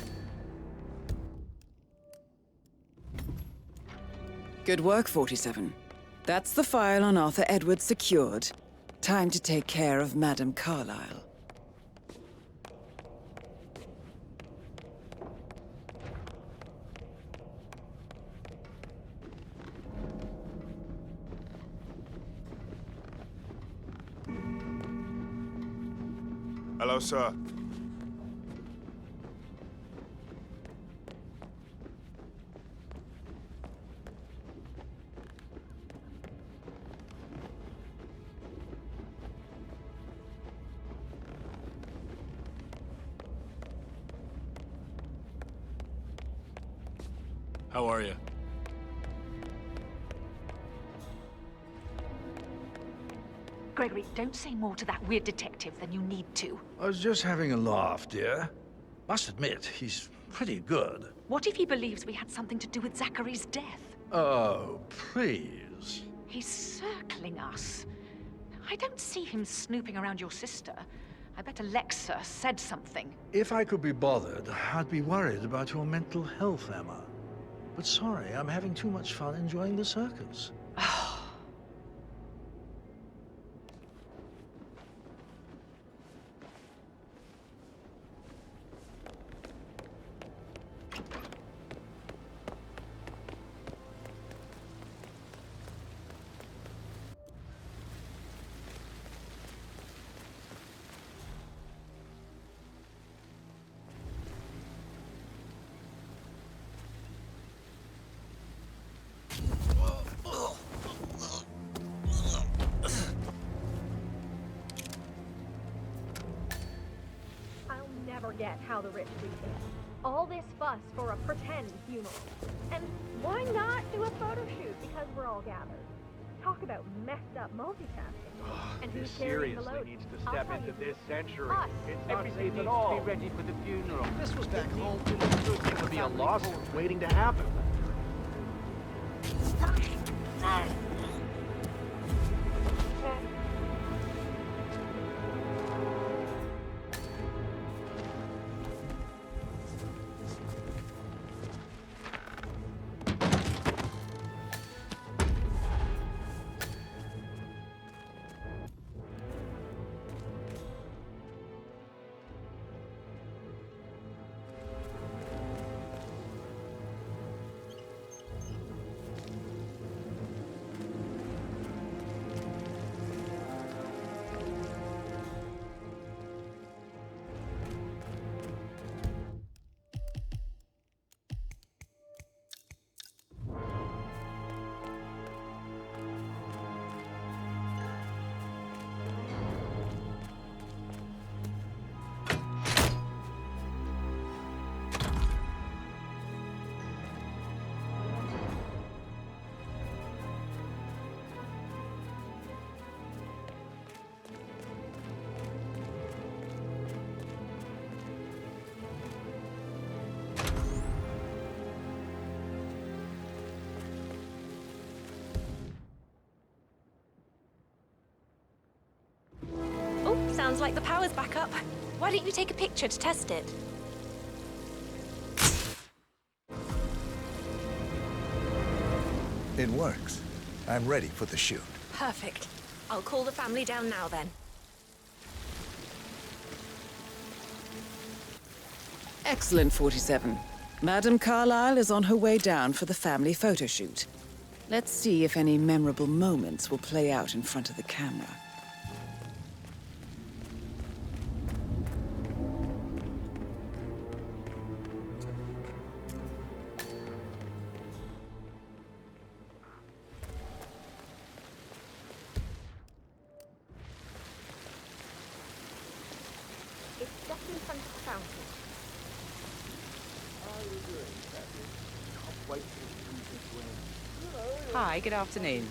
Good work, 47. That's the file on Arthur Edwards secured. Time to take care of Madame Carlyle. Hello, sir. How are you? Gregory, don't say more to that weird detective than you need to. I was just having a laugh, dear. Must admit, he's pretty good. What if he believes we had something to do with Zachary's death? Oh, please. He's circling us. I don't see him snooping around your sister. I bet Alexa said something. If I could be bothered, I'd be worried about your mental health, Emma. But sorry, I'm having too much fun enjoying the circus. Forget how the rich do things. All this fuss for a pretend funeral. And why not do a photo shoot because we're all gathered? Talk about messed up multitasking. And who's carrying the load? Needs to step into this century. Us. It's not Everything safe needs at to all. be ready for the funeral. This was back home. It would be a lawsuit waiting to happen. like the power's back up. Why don't you take a picture to test it? It works. I'm ready for the shoot. Perfect. I'll call the family down now then. Excellent, 47. Madame Carlyle is on her way down for the family photo shoot. Let's see if any memorable moments will play out in front of the camera. It's just in front of the fountain. Hi, good afternoon.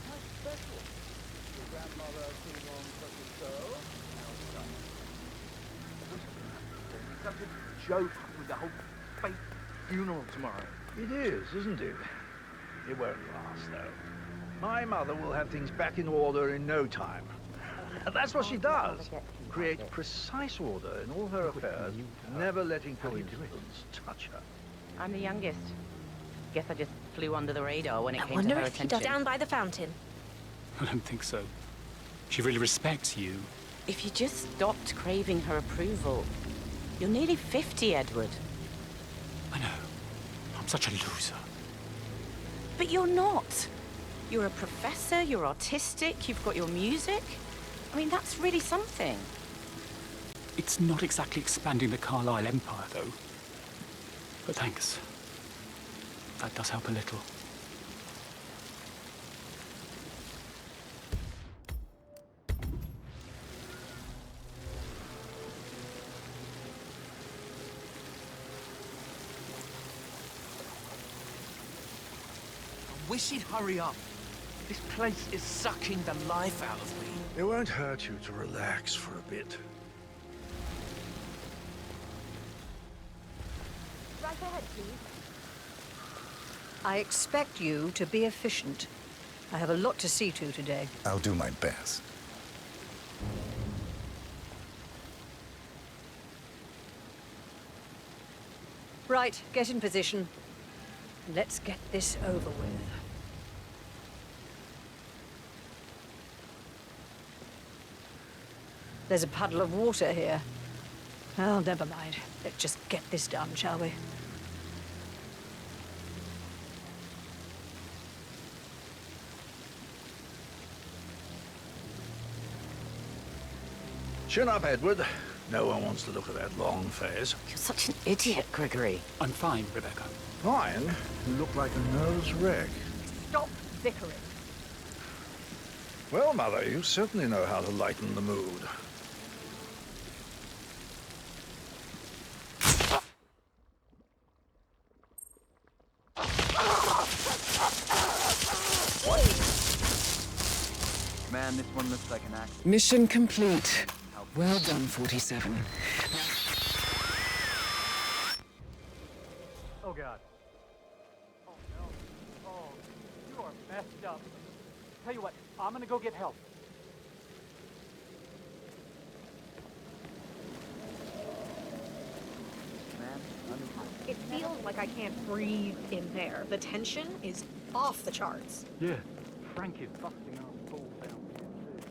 Such a joke with the whole fake funeral tomorrow. It is, isn't it? It won't last, though. My mother will have things back in order in no time. That's what she does. Create precise order in all her affairs, never letting coincidence touch her. I'm the youngest. Guess I just flew under the radar when it I came to wonder her if he attention. does down by the fountain. I don't think so. She really respects you. If you just stopped craving her approval. You're nearly 50, Edward. I know. I'm such a loser. But you're not. You're a professor, you're artistic, you've got your music. I mean, that's really something. It's not exactly expanding the Carlyle empire, though. But thanks. That does help a little. I wish he'd hurry up. This place is sucking the life out of me. It won't hurt you to relax for a bit. Right ahead, please. I expect you to be efficient. I have a lot to see to today. I'll do my best. Right, get in position. Let's get this over with. There's a puddle of water here. Oh, never mind. Let's just get this done, shall we? Chin up, Edward. No one wants to look at that long face. You're such an idiot, Gregory. I'm fine, Rebecca. Fine? You look like a nervous wreck. Stop bickering. Well, Mother, you certainly know how to lighten the mood. Man, this one looks like an accident. Mission complete. Well done, 47. Oh, God. Oh, no. Oh, you are messed up. Tell you what, I'm gonna go get help. It feels like I can't breathe in there. The tension is off the charts. Yeah, Frank is busting our balls down here, too.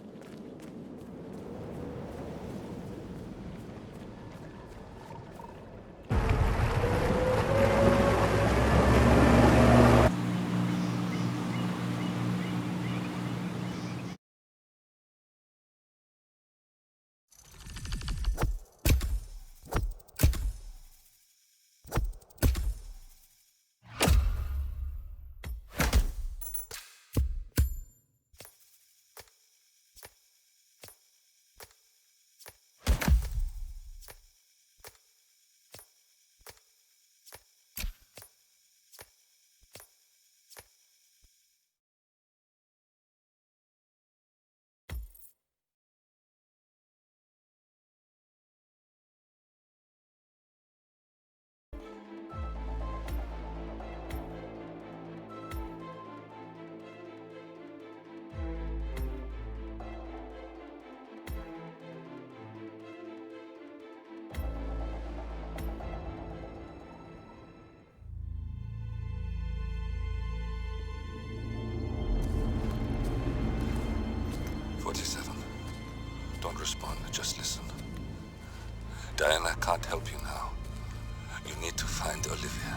respond. Just listen. Diana can't help you now. You need to find Olivia.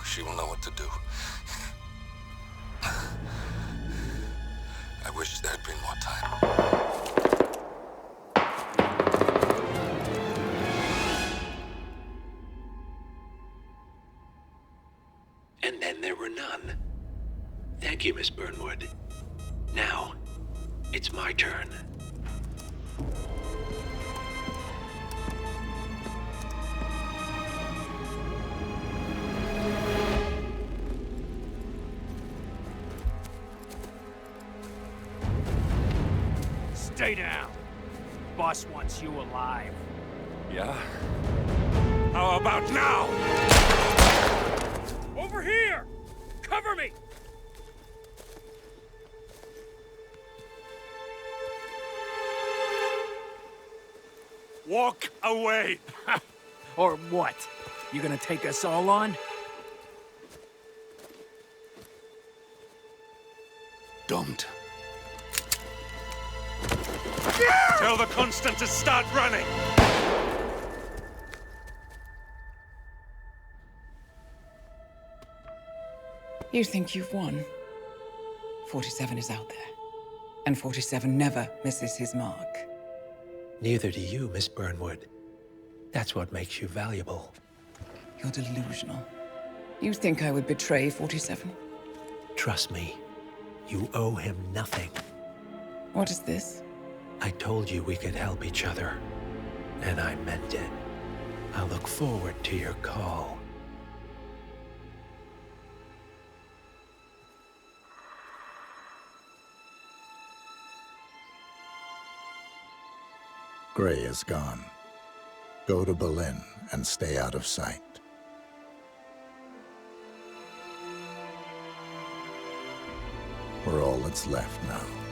She will know what to do. I wish there had been more time. And then there were none. Thank you, Miss Burnwood. Now, it's my turn. Stay down. Boss wants you alive. Yeah? How about now? Over here! Cover me! Walk away! Or what? You gonna take us all on? Don't. Tell the Constant to start running! You think you've won? 47 is out there. And 47 never misses his mark. Neither do you, Miss Burnwood. That's what makes you valuable. You're delusional. You think I would betray 47? Trust me, you owe him nothing. What is this? I told you we could help each other, and I meant it. I look forward to your call. Gray is gone. Go to Berlin and stay out of sight. We're all that's left now.